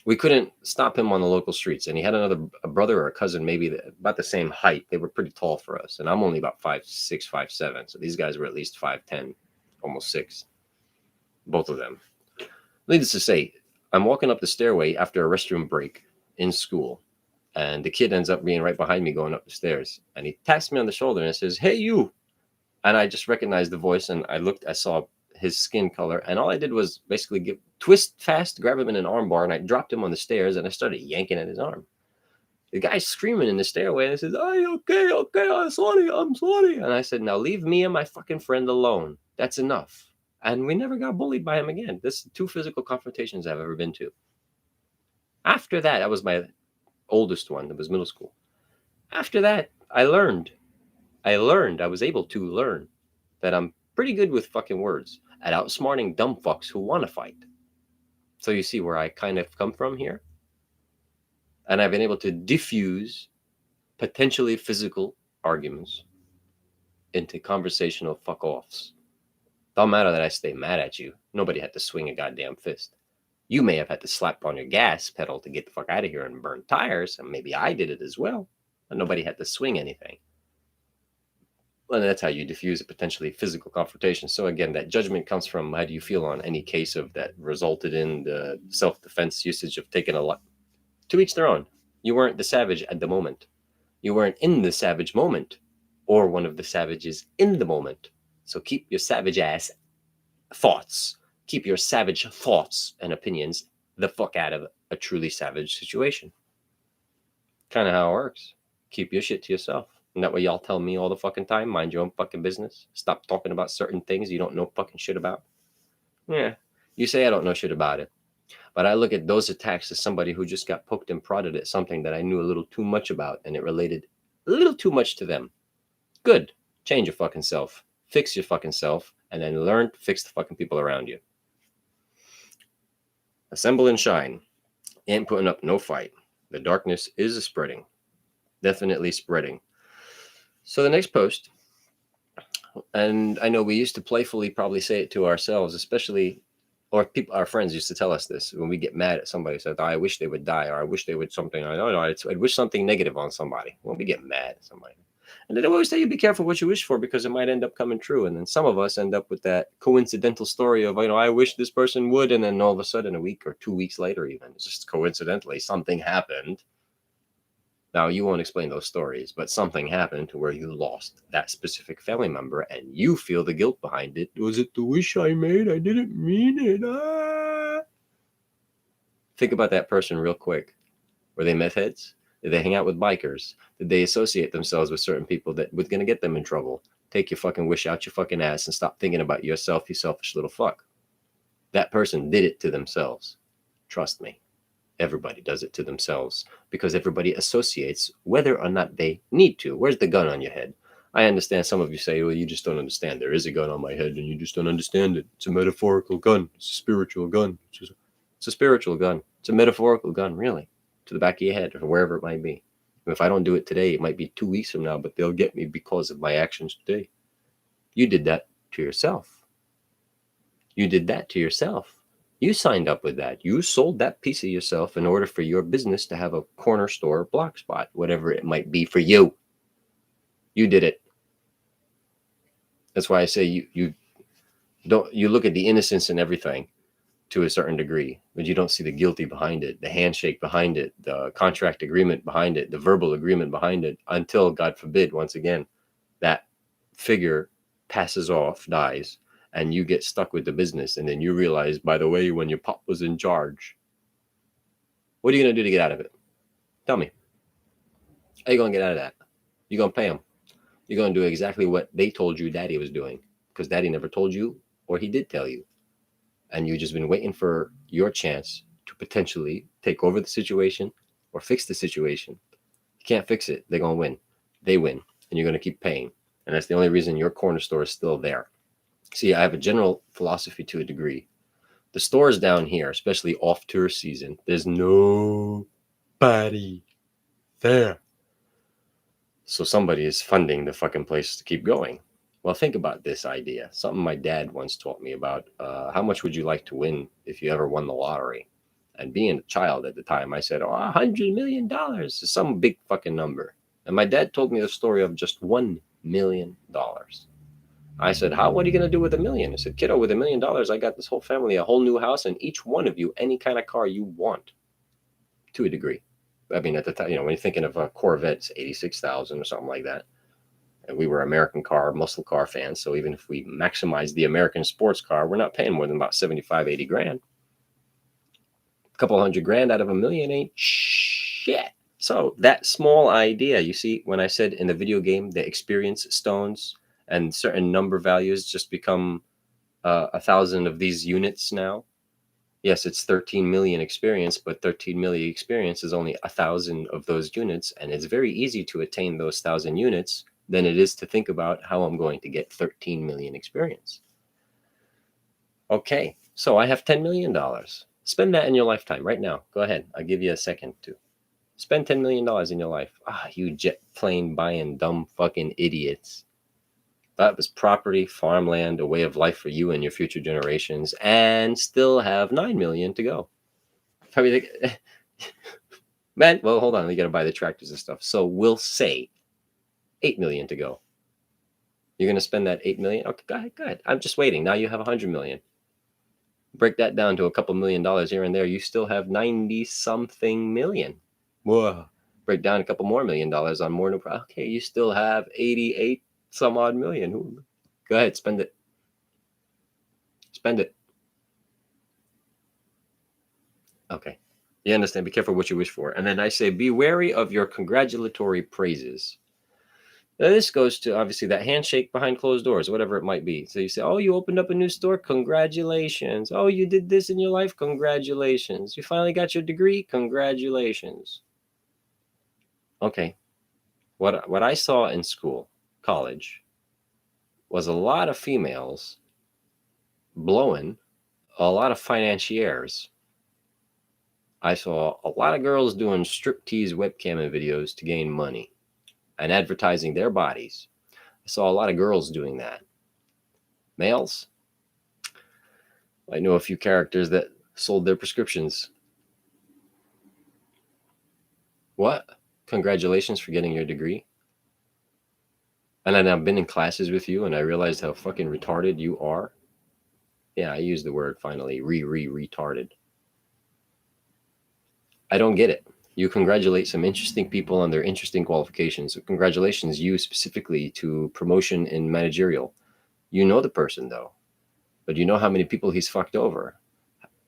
we couldn't stop him on the local streets. And he had a brother or a cousin, maybe about the same height. They were pretty tall for us. And I'm only about 5'6", 5'7". So these guys were at least 5'10", almost 6. Both of them. Needless to say, I'm walking up the stairway after a restroom break in school, and the kid ends up being right behind me going up the stairs, and he taps me on the shoulder and says, "Hey, you." And I just recognized the voice, and I saw his skin color, and all I did was basically twist fast, grab him in an arm bar, and I dropped him on the stairs, and I started yanking at his arm. The guy's screaming in the stairway, and he says, "Hey, okay, I'm sorry." And I said, "Now leave me and my fucking friend alone. That's enough." And we never got bullied by him again. This is 2 physical confrontations I've ever been to. After that was my oldest one. That was middle school. After that, I was able to learn that I'm pretty good with fucking words at outsmarting dumb fucks who want to fight. So you see where I kind of come from here? And I've been able to diffuse potentially physical arguments into conversational fuck-offs. Don't matter that I stay mad at you. Nobody had to swing a goddamn fist. You may have had to slap on your gas pedal to get the fuck out of here and burn tires, and maybe I did it as well, but nobody had to swing anything. And that's how you diffuse a potentially physical confrontation. So again, that judgment comes from how do you feel on any case of that resulted in the self-defense usage of taking a lot. To each their own. You weren't the savage at the moment. You weren't in the savage moment, or one of the savages in the moment. So keep your savage ass thoughts, keep your savage thoughts and opinions the fuck out of a truly savage situation. Kind of how it works. Keep your shit to yourself. And that way y'all tell me all the fucking time, mind your own fucking business. Stop talking about certain things you don't know fucking shit about. Yeah, you say I don't know shit about it. But I look at those attacks as somebody who just got poked and prodded at something that I knew a little too much about, and it related a little too much to them. Good. Change your fucking self. Fix your fucking self, and then learn to fix the fucking people around you. Assemble and shine. Ain't putting up no fight. The darkness is spreading. Definitely spreading. So the next post, and I know we used to playfully probably say it to ourselves, especially, or people, our friends used to tell us this when we get mad at somebody. Said, "I wish they would die," or "I wish they would something." I don't know. I'd wish something negative on somebody when we get mad at somebody. And they always tell you be careful what you wish for because it might end up coming true. And then some of us end up with that coincidental story of, I wish this person would. And then all of a sudden, a week or 2 weeks later, even, it's just coincidentally something happened. Now, you won't explain those stories, but something happened to where you lost that specific family member and you feel the guilt behind it. Was it the wish I made? I didn't mean it. Think about that person real quick. Were they meth heads? Did they hang out with bikers? Did they associate themselves with certain people that was going to get them in trouble? Take your fucking wish out your fucking ass and stop thinking about yourself, you selfish little fuck. That person did it to themselves. Trust me. Everybody does it to themselves because everybody associates whether or not they need to. Where's the gun on your head? I understand some of you say, well, you just don't understand. There is a gun on my head and you just don't understand it. It's a metaphorical gun. It's a spiritual gun. It's a spiritual gun. It's a metaphorical gun, really, to the back of your head or wherever it might be. If I don't do it today, it might be 2 weeks from now, but they'll get me because of my actions today. You did that to yourself. You did that to yourself. You signed up with that. You sold that piece of yourself in order for your business to have a corner store block spot, whatever it might be for you. You did it. That's why I say you look at the innocence in everything to a certain degree, but you don't see the guilty behind it, the handshake behind it, the contract agreement behind it, the verbal agreement behind it, until, God forbid, once again, that figure passes off, dies, and you get stuck with the business. And then you realize, by the way, when your pop was in charge, what are you going to do to get out of it? Tell me. How are you going to get out of that? You're going to pay them. You're going to do exactly what they told you daddy was doing, because daddy never told you, or he did tell you. And you've just been waiting for your chance to potentially take over the situation or fix the situation. You can't fix it. They're going to win. They win. And you're going to keep paying. And that's the only reason your corner store is still there. See, I have a general philosophy to a degree. The stores down here, especially off tourist season, there's nobody there. So somebody is funding the fucking place to keep going. Well, think about this idea. Something my dad once taught me about. How much would you like to win if you ever won the lottery? And being a child at the time, I said, $100 million is some big fucking number. And my dad told me the story of just $1 million. I said, what are you going to do with $1 million? He said, kiddo, with $1 million, I got this whole family, a whole new house, and each one of you, any kind of car you want, to a degree. I mean, at the time, when you're thinking of a Corvette, it's 86,000 or something like that. And we were American car, muscle car fans. So even if we maximize the American sports car, we're not paying more than about 75, 80 grand. A couple $100,000 out of $1 million ain't shit. So that small idea, you see, when I said in the video game, the experience stones and certain number values just become 1,000 of these units now. Yes, it's 13 million experience, but 13 million experience is only 1,000 of those units. And it's very easy to attain those 1,000 units than it is to think about how I'm going to get 13 million experience. Okay, so I have $10 million. Spend that in your lifetime right now. Go ahead. I'll give you a second to spend $10 million in your life. You jet plane buying dumb fucking idiots. That was property, farmland, a way of life for you and your future generations, and still have 9 million to go. Probably man, well, hold on. You got to buy the tractors and stuff. So we'll say 8 million to go. You're going to spend that 8 million? Okay, go ahead. I'm just waiting. Now you have 100 million. Break that down to a couple $1 million here and there. You still have 90 something million. Whoa. Break down a couple more $1 million on more. Okay, you still have 88 some odd million. Go ahead, spend it. Spend it. Okay. You understand? Be careful what you wish for. And then I say, be wary of your congratulatory praises. Now, this goes to obviously that handshake behind closed doors, whatever it might be. So you say, you opened up a new store. Congratulations. You did this in your life. Congratulations. You finally got your degree. Congratulations. Okay. What I saw in school, college, was a lot of females blowing a lot of financiers. I saw a lot of girls doing striptease webcam videos to gain money and advertising their bodies. I saw a lot of girls doing that. Males, I know a few characters that sold their prescriptions. What? Congratulations for getting your degree. And then I've been in classes with you and I realized how fucking retarded you are. Yeah, I used the word finally, retarded. I don't get it. You congratulate some interesting people on their interesting qualifications. So congratulations, you specifically, to promotion in managerial. You know the person though, but you know how many people he's fucked over.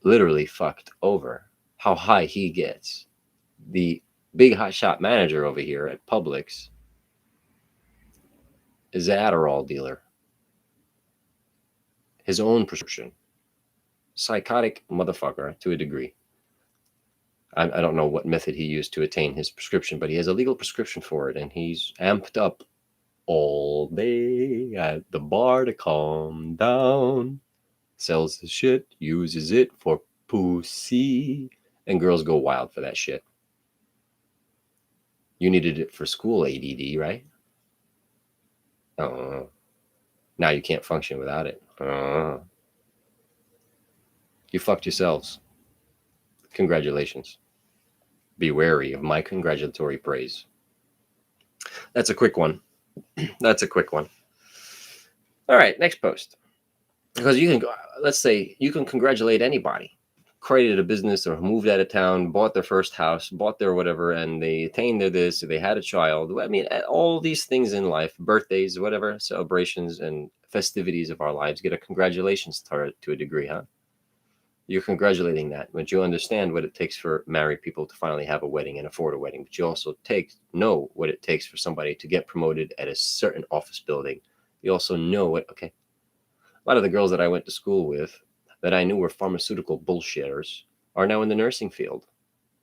Literally fucked over. How high he gets. The big hotshot manager over here at Publix is an Adderall dealer. His own prescription. Psychotic motherfucker to a degree. I don't know what method he used to attain his prescription, but he has a legal prescription for it, and he's amped up all day at the bar to calm down. Sells the shit, uses it for pussy, and girls go wild for that shit. You needed it for school ADD, right? Now you can't function without it. You fucked yourselves. Congratulations. Be wary of my congratulatory praise. That's a quick one. That's a quick one. All right, next post. Because you can, let's say, you can congratulate anybody. Created a business or moved out of town, bought their first house, bought their whatever, and they attained their this, they had a child. I mean, all these things in life, birthdays, whatever, celebrations and festivities of our lives get a congratulations to a degree, huh? You're congratulating that, but you understand what it takes for married people to finally have a wedding and afford a wedding. But you also know what it takes for somebody to get promoted at a certain office building. You also know what, okay, a lot of the girls that I went to school with that I knew were pharmaceutical bullshitters are now in the nursing field.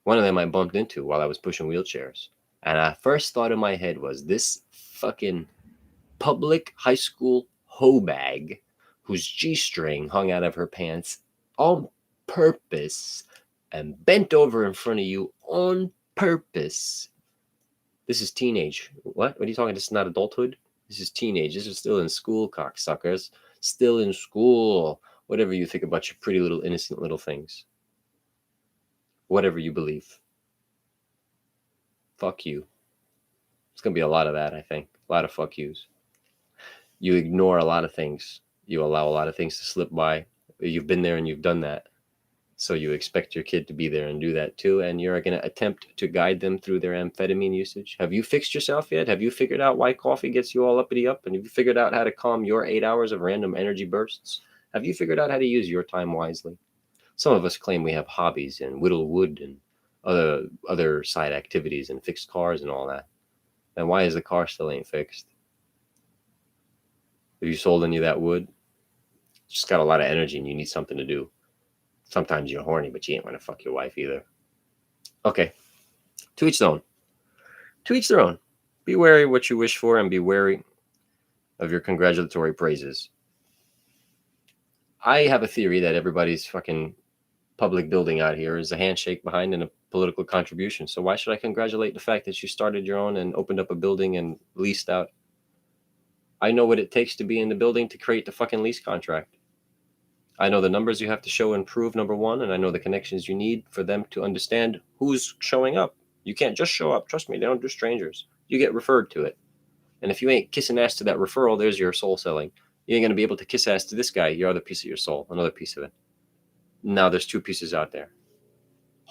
One of them I bumped into while I was pushing wheelchairs. And I first thought in my head was this fucking public high school hoe bag whose G-string hung out of her pants on purpose and bent over in front of you on purpose. This is teenage. What are you talking? This is not adulthood. This is teenage. This is still in school, cocksuckers. Still in school. Whatever you think about your pretty little innocent little things. Whatever you believe. Fuck you. It's going to be a lot of that, I think. A lot of fuck yous. You ignore a lot of things. You allow a lot of things to slip by. You've been there and you've done that. So you expect your kid to be there and do that too. And you're going to attempt to guide them through their amphetamine usage. Have you fixed yourself yet? Have you figured out why coffee gets you all uppity up? And have you figured out how to calm your 8 hours of random energy bursts? Have you figured out how to use your time wisely? Some of us claim we have hobbies and whittle wood and other side activities and fix cars and all that. Then why is the car still ain't fixed? Have you sold any of that wood? You just got a lot of energy and you need something to do. Sometimes you're horny, but you ain't want to fuck your wife either. Okay. To each their own. To each their own. Be wary what you wish for and be wary of your congratulatory praises. I have a theory that everybody's fucking public building out here is a handshake behind and a political contribution. So why should I congratulate the fact that you started your own and opened up a building and leased out? I know what it takes to be in the building to create the fucking lease contract. I know the numbers you have to show and prove, number one, and I know the connections you need for them to understand who's showing up. You can't just show up. Trust me, they don't do strangers. You get referred to it. And if you ain't kissing ass to that referral, there's your soul selling. You ain't going to be able to kiss ass to this guy, your other piece of your soul, another piece of it. Now there's two pieces out there.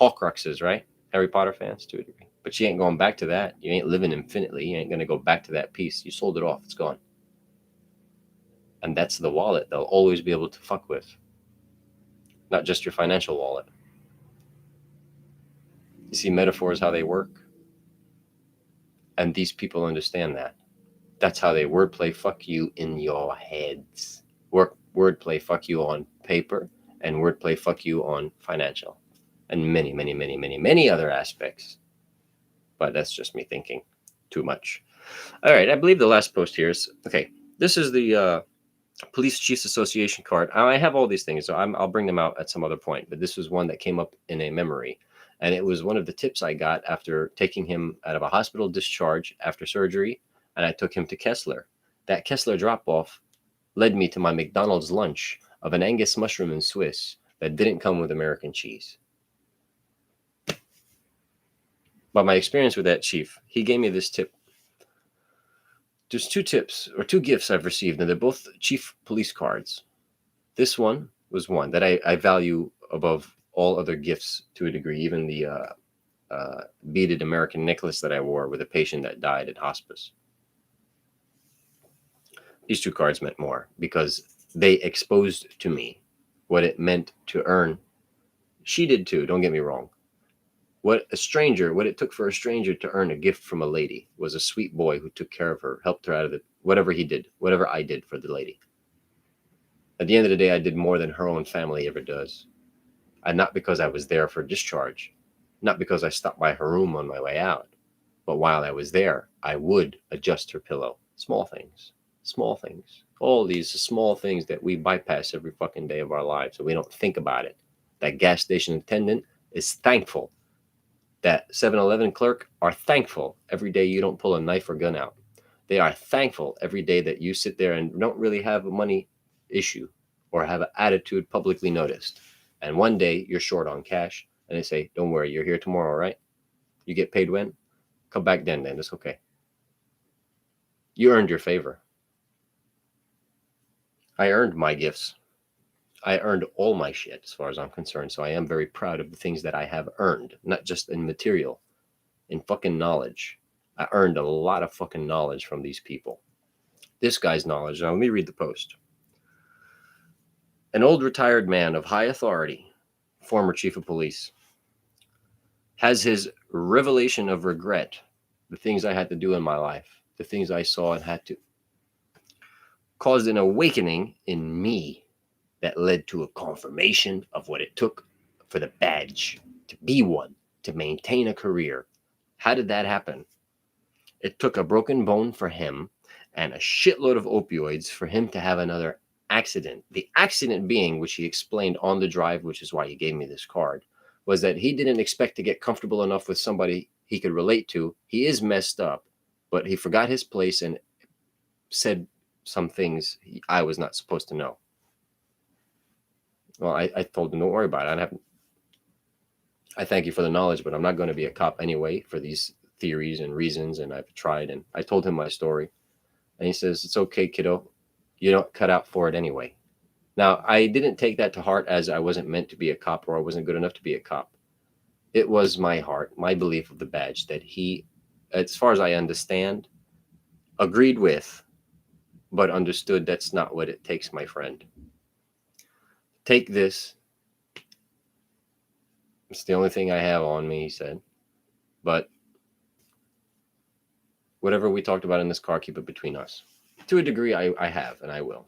Horcruxes, right? Harry Potter fans to a degree. But you ain't going back to that. You ain't living infinitely. You ain't going to go back to that piece. You sold it off. It's gone. And that's the wallet they'll always be able to fuck with. Not just your financial wallet. You see, metaphors, how they work. And these people understand that. That's how they wordplay fuck you in your heads. Wordplay fuck you on paper and wordplay fuck you on financial. And many, many, many, many, many other aspects. But that's just me thinking too much. All right, I believe the last post here is, okay, this is the Police Chiefs Association card. I have all these things, so I'll bring them out at some other point. But this was one that came up in a memory. And it was one of the tips I got after taking him out of a hospital discharge after surgery. And I took him to Kessler. That Kessler drop-off led me to my McDonald's lunch of an Angus mushroom and Swiss that didn't come with American cheese. But my experience with that chief, he gave me this tip. There's two tips or two gifts I've received, and they're both chief police cards. This one was one that I value above all other gifts to a degree, even the beaded American necklace that I wore with a patient that died in hospice. These two cards meant more because they exposed to me what it meant to earn. She did too, don't get me wrong. What it took for a stranger to earn a gift from a lady was a sweet boy who took care of her, helped her out of it, whatever he did, whatever I did for the lady. At the end of the day, I did more than her own family ever does. And not because I was there for discharge, not because I stopped by her room on my way out, but while I was there, I would adjust her pillow. Small things, all these small things that we bypass every fucking day of our lives, so we don't think about it. That gas station attendant is thankful. That 7-Eleven clerk are thankful every day you don't pull a knife or gun out. They are thankful every day that you sit there and don't really have a money issue or have an attitude publicly noticed. And one day you're short on cash and they say, don't worry, you're here tomorrow, right? You get paid when? Come back then, it's okay. You earned your favor. I earned my gifts. I earned all my shit as far as I'm concerned. So I am very proud of the things that I have earned, not just in material, in fucking knowledge. I earned a lot of fucking knowledge from these people. This guy's knowledge. Now let me read the post. An old retired man of high authority, former chief of police, has his revelation of regret, the things I had to do in my life, the things I saw and had to, caused an awakening in me that led to a confirmation of what it took for the badge to be one, to maintain a career. How did that happen? It took a broken bone for him and a shitload of opioids for him to have another accident. The accident being, which he explained on the drive, which is why he gave me this card, was that he didn't expect to get comfortable enough with somebody he could relate to. He is messed up, but he forgot his place and said some things I was not supposed to know. Well, I told him, don't worry about it. I thank you for the knowledge, but I'm not going to be a cop anyway for these theories and reasons. And I've tried, and I told him my story. And he says, it's okay, kiddo. You don't cut out for it anyway. Now, I didn't take that to heart as I wasn't meant to be a cop or I wasn't good enough to be a cop. It was my heart, my belief of the badge that he, as far as I understand, agreed with, but understood that's not what it takes, my friend. Take this. It's the only thing I have on me, he said. But whatever we talked about in this car, keep it between us. To a degree, I have, and I will.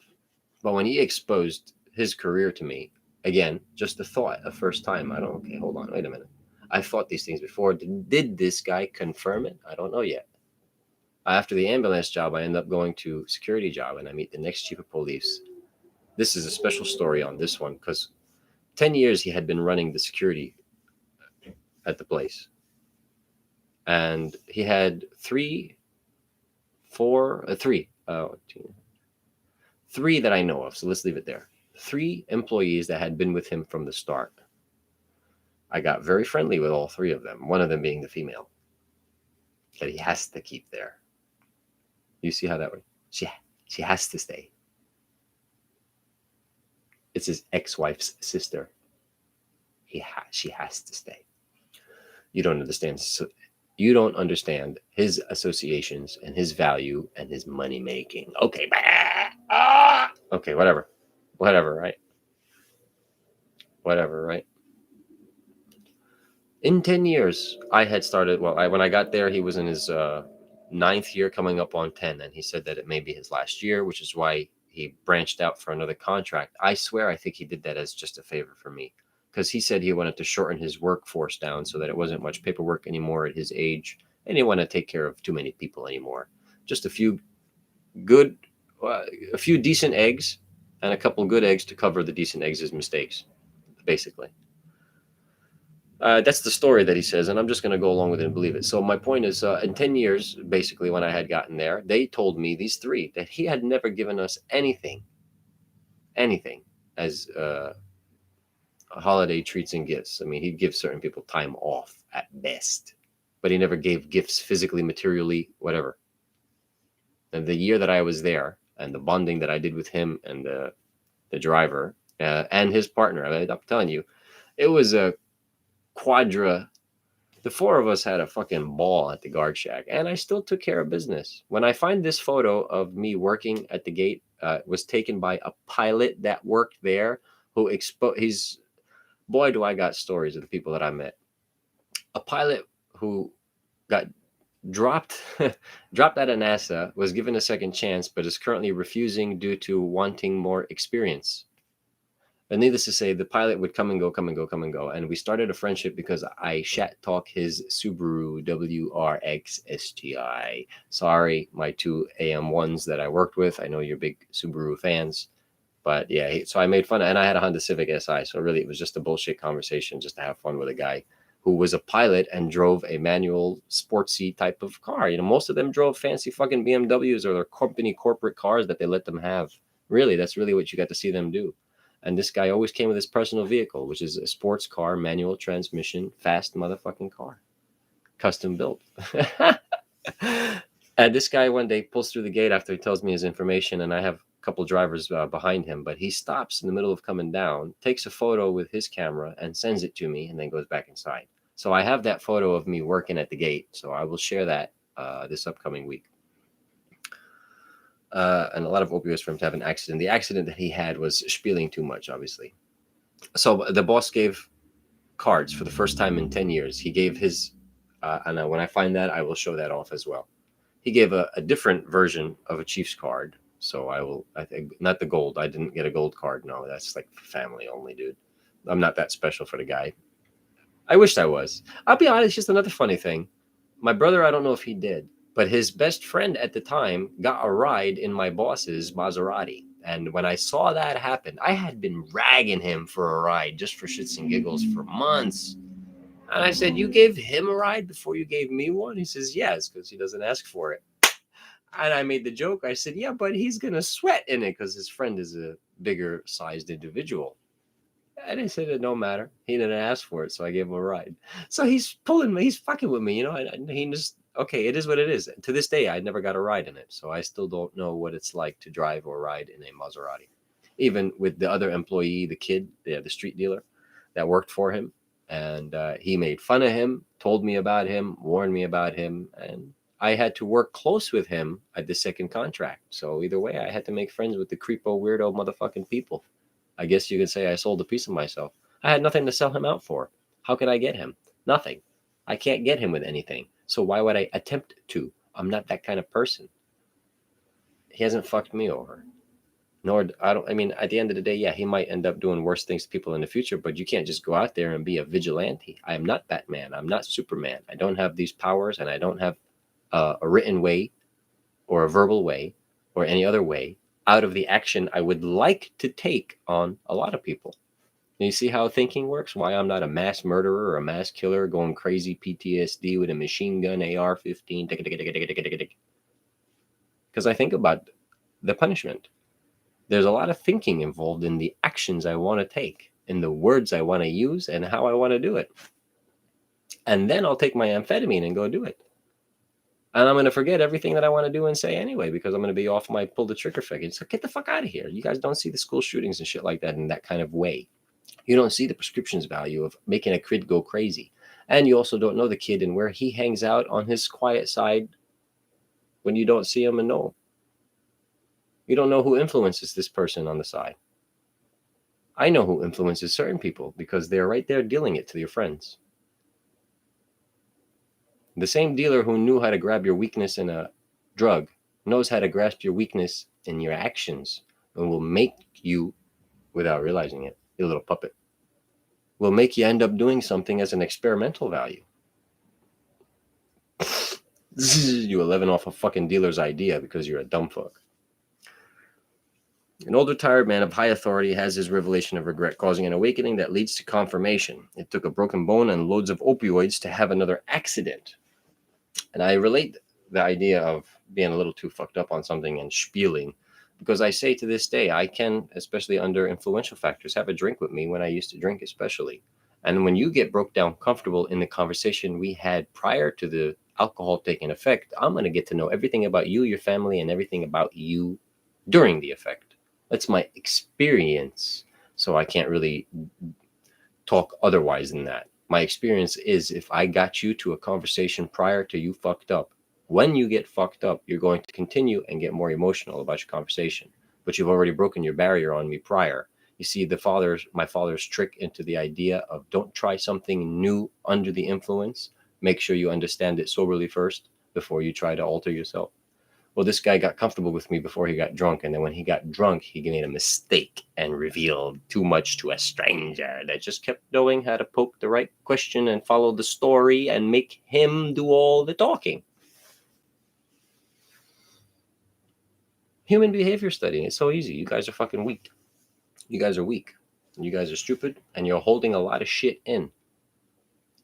But when he exposed his career to me, again, just the thought, the first time, okay, hold on, wait a minute. I've thought these things before. Did this guy confirm it? I don't know yet. After the ambulance job, I end up going to security job, and I meet the next chief of police. This is a special story on this one because 10 years he had been running the security at the place. And he had three that I know of. So let's leave it there. 3 employees that had been with him from the start. I got very friendly with all 3 of them, one of them being the female that he has to keep there. You see how that works? She has to stay. It's his ex-wife's sister. She has to stay. You don't understand. You don't understand his associations and his value and his money making. Okay. Okay, whatever, right? Whatever, right? In 10 years, I had started, when I got there, he was in his 9th year coming up on 10. And he said that it may be his last year, which is why he branched out for another contract. I swear, I think he did that as just a favor for me. Because he said he wanted to shorten his workforce down so that it wasn't much paperwork anymore at his age. And he wanted to take care of too many people anymore. Just a few decent eggs and a couple good eggs to cover the decent eggs' mistakes, basically. That's the story that he says, and I'm just going to go along with it and believe it. So my point is, in 10 years, basically, when I had gotten there, they told me, these 3, that he had never given us anything as holiday treats and gifts. I mean, he'd give certain people time off at best, but he never gave gifts physically, materially, whatever. And the year that I was there, and the bonding that I did with him and the driver and his partner, I'm telling you, it was a quadra. The four of us had a fucking ball at the guard shack, and I still took care of business. When I find this photo of me working at the gate, was taken by a pilot that worked there, who he's, boy, do I got stories of the people that I met. A pilot who got dropped dropped out of NASA, was given a second chance, but is currently refusing due to wanting more experience. And needless to say, the pilot would come and go, come and go, come and go. And we started a friendship because I shat talk his Subaru WRX STI. Sorry, my two AM1s that I worked with. I know you're big Subaru fans. But yeah, so I made fun. And I had a Honda Civic SI. So really, it was just a bullshit conversation just to have fun with a guy who was a pilot and drove a manual sportsy type of car. You know, most of them drove fancy fucking BMWs or their company corporate cars that they let them have. Really, that's really what you got to see them do. And this guy always came with his personal vehicle, which is a sports car, manual transmission, fast motherfucking car, custom built. And this guy one day pulls through the gate after he tells me his information, and I have a couple drivers behind him, but he stops in the middle of coming down, takes a photo with his camera, and sends it to me, and then goes back inside. So I have that photo of me working at the gate, so I will share that this upcoming week. And a lot of opioids for him to have an accident. The accident that he had was spilling too much, obviously. So the boss gave cards for the first time in 10 years. He gave his, and when I find that, I will show that off as well. He gave a different version of a Chiefs card. So I think, not the gold. I didn't get a gold card. No, that's like family only, dude. I'm not that special for the guy. I wished I was. I'll be honest, just another funny thing. My brother, I don't know if he did, but his best friend at the time got a ride in my boss's Maserati. And when I saw that happen, I had been ragging him for a ride just for shits and giggles for months. And I said, "You gave him a ride before you gave me one?" He says, "Yes, because he doesn't ask for it." And I made the joke. I said, "Yeah, but he's going to sweat in it because his friend is a bigger sized individual." And he said it no matter. He didn't ask for it, so I gave him a ride. So he's pulling me, he's fucking with me, you know. And he just, okay, it is what it is. To this day, I never got a ride in it, so I still don't know what it's like to drive or ride in a Maserati. Even with the other employee, the kid, the street dealer that worked for him, and he made fun of him, told me about him, warned me about him, and I had to work close with him at the second contract. So either way, I had to make friends with the creepo, weirdo, motherfucking people. I guess you could say I sold a piece of myself. I had nothing to sell him out for. How could I get him? Nothing. I can't get him with anything. So why would I attempt to? I'm not that kind of person. He hasn't fucked me over. Nor I mean, at the end of the day, yeah, he might end up doing worse things to people in the future, but you can't just go out there and be a vigilante. I am not Batman. I'm not Superman. I don't have these powers, and I don't have a written way or a verbal way or any other way out of the action I would like to take on a lot of people. And you see how thinking works? Why I'm not a mass murderer or a mass killer going crazy PTSD with a machine gun AR-15. Because I think about the punishment. There's a lot of thinking involved in the actions I want to take, in the words I want to use, and how I want to do it. And then I'll take my amphetamine and go do it. And I'm going to forget everything that I want to do and say anyway, because I'm going to be off my pull the trigger effect. So get the fuck out of here. You guys don't see the school shootings and shit like that in that kind of way. You don't see the prescriptions value of making a kid go crazy. And you also don't know the kid and where he hangs out on his quiet side when you don't see him and know him. You don't know who influences this person on the side. I know who influences certain people because they're right there dealing it to your friends. The same dealer who knew how to grab your weakness in a drug knows how to grasp your weakness in your actions and will make you, without realizing it, your little puppet, will make you end up doing something as an experimental value. You 11 off a fucking dealer's idea because you're a dumb fuck. An old retired man of high authority has his revelation of regret, causing an awakening that leads to confirmation. It took a broken bone and loads of opioids to have another accident. And I relate the idea of being a little too fucked up on something and spieling, because I say to this day, I can, especially under influential factors, have a drink with me when I used to drink especially. And when you get broke down comfortable in the conversation we had prior to the alcohol taking effect, I'm going to get to know everything about you, your family, and everything about you during the effect. That's my experience. So I can't really talk otherwise than that. My experience is if I got you to a conversation prior to you fucked up, when you get fucked up, you're going to continue and get more emotional about your conversation. But you've already broken your barrier on me prior. You see, my father's trick into the idea of don't try something new under the influence. Make sure you understand it soberly first before you try to alter yourself. Well, this guy got comfortable with me before he got drunk, and then when he got drunk, he made a mistake and revealed too much to a stranger that just kept knowing how to poke the right question and follow the story and make him do all the talking. Human behavior studying. It's so easy. You guys are fucking weak. You guys are weak. You guys are stupid, and you're holding a lot of shit in.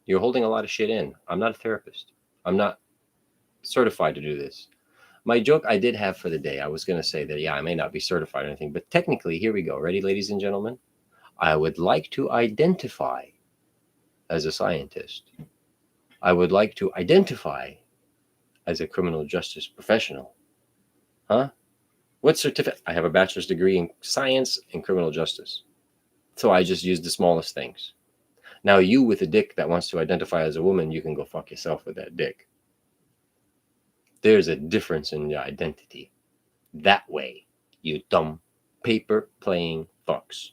You're holding a lot of shit in. I'm not a therapist. I'm not certified to do this. My joke I did have for the day, I was going to say that, yeah, I may not be certified or anything, but technically, here we go. Ready, ladies and gentlemen? I would like to identify as a scientist. I would like to identify as a criminal justice professional. Huh? What certificate? I have a bachelor's degree in science and criminal justice. So I just use the smallest things. Now, you with a dick that wants to identify as a woman, you can go fuck yourself with that dick. There's a difference in your identity. That way, you dumb paper playing fucks.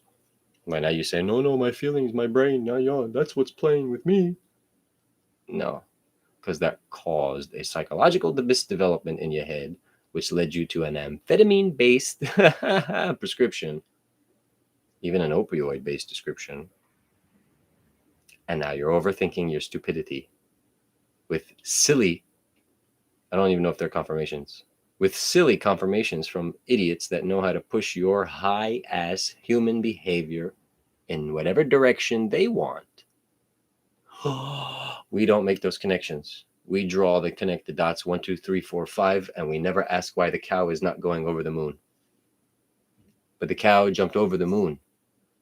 Well, now you say, no, my feelings, my brain, yeah, that's what's playing with me. No, because that caused a psychological misdevelopment in your head, which led you to an amphetamine-based prescription, even an opioid-based prescription. And now you're overthinking your stupidity with silly, I don't even know if they're confirmations, with silly confirmations from idiots that know how to push your high-ass human behavior in whatever direction they want. We don't make those connections. We draw the connected dots 1, 2, 3, 4, 5, and we never ask why the cow is not going over the moon. But the cow jumped over the moon.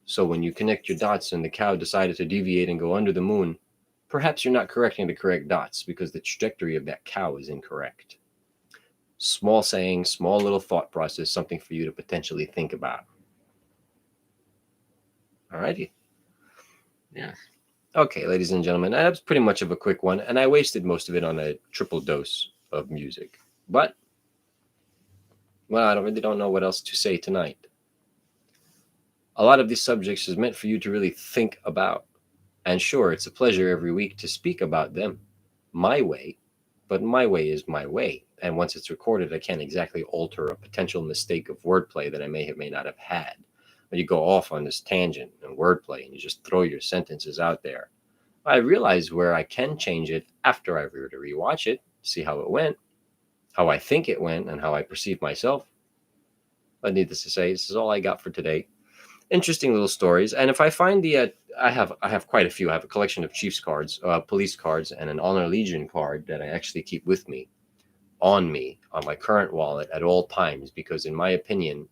So when you connect your dots and the cow decided to deviate and go under the moon, perhaps you're not correcting the correct dots because the trajectory of that cow is incorrect. Small saying, small little thought process, something for you to potentially think about. All righty. Yeah. Okay, ladies and gentlemen, that's pretty much of a quick one, and I wasted most of it on a triple dose of music. But, well, I really don't know what else to say tonight. A lot of these subjects is meant for you to really think about. And sure, it's a pleasure every week to speak about them my way, but my way is my way. And once it's recorded, I can't exactly alter a potential mistake of wordplay that I may not have had. But you go off on this tangent and wordplay and you just throw your sentences out there. I realize where I can change it after I were to rewatch it, see how it went, how I think it went, and how I perceive myself. But needless to say, this is all I got for today. Interesting little stories, and if I find I have quite a few. I have a collection of Chiefs cards, police cards, and an Honor Legion card that I actually keep with me, on my current wallet at all times, because in my opinion,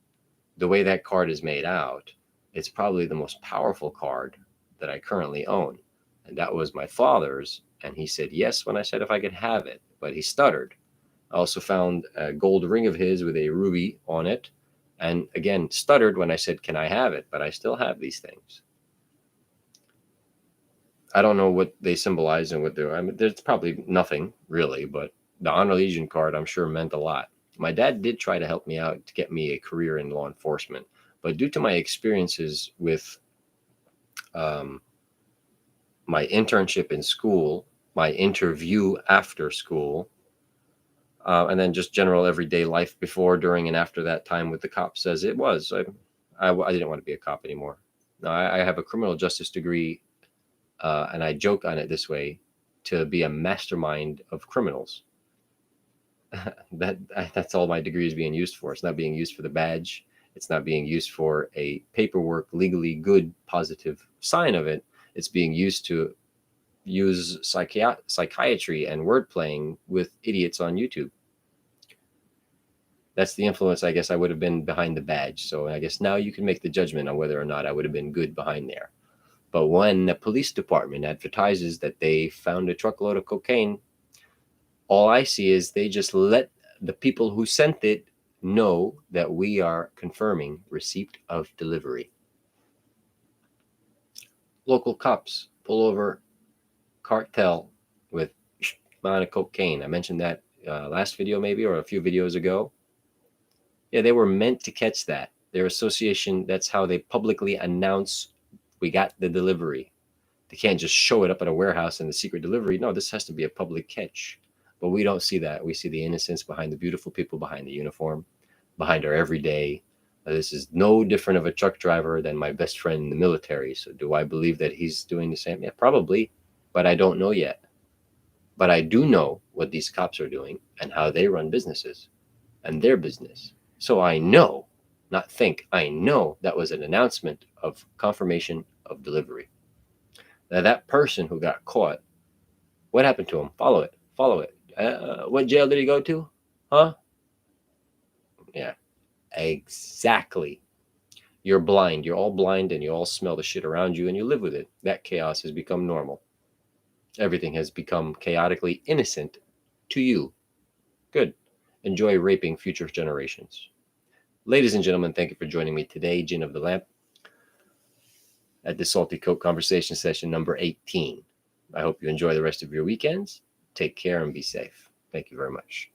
the way that card is made out, it's probably the most powerful card that I currently own. And that was my father's, and he said yes when I said if I could have it, but he stuttered. I also found a gold ring of his with a ruby on it, and again stuttered when I said can I have it, but I still have these things. I don't know what they symbolize and what they're, I mean, there's probably nothing really, but the Honor Legion card I'm sure meant a lot. My dad did try to help me out to get me a career in law enforcement, but due to my experiences with my internship in school, my interview after school, and then just general everyday life before, during, and after that time with the cops, as it was, I didn't want to be a cop anymore. Now, I have a criminal justice degree, and I joke on it this way, to be a mastermind of criminals. That's all my degree is being used for. It's not being used for the badge. It's not being used for a paperwork, legally good, positive sign of it. It's being used to use psychiatry and word playing with idiots on YouTube. That's the influence, I guess, I would have been behind the badge. So I guess now you can make the judgment on whether or not I would have been good behind there. But when the police department advertises that they found a truckload of cocaine, all I see is they just let the people who sent it know that we are confirming receipt of delivery. Local cops pull over cartel with amount of cocaine. I mentioned that last video maybe, or a few videos ago. Yeah, they were meant to catch that. Their association, that's how they publicly announce we got the delivery. They can't just show it up at a warehouse and the secret delivery. No, this has to be a public catch. But we don't see that. We see the innocence behind the beautiful people behind the uniform, behind our everyday. This is no different of a truck driver than my best friend in the military. So do I believe that he's doing the same? Yeah, probably, but I don't know yet. But I do know what these cops are doing and how they run businesses and their business. So I know, not think, I know that was an announcement of confirmation of delivery. Now, that person who got caught, what happened to him? Follow it. Follow it. What jail did he go to? Huh? Yeah, exactly. You're blind. You're all blind and you all smell the shit around you and you live with it. That chaos has become normal. Everything has become chaotically innocent to you. Good. Enjoy raping future generations. Ladies and gentlemen, thank you for joining me today, Gin of the Lamp, at the Salty Coke Conversation Session number 18. I hope you enjoy the rest of your weekends. Take care and be safe. Thank you very much.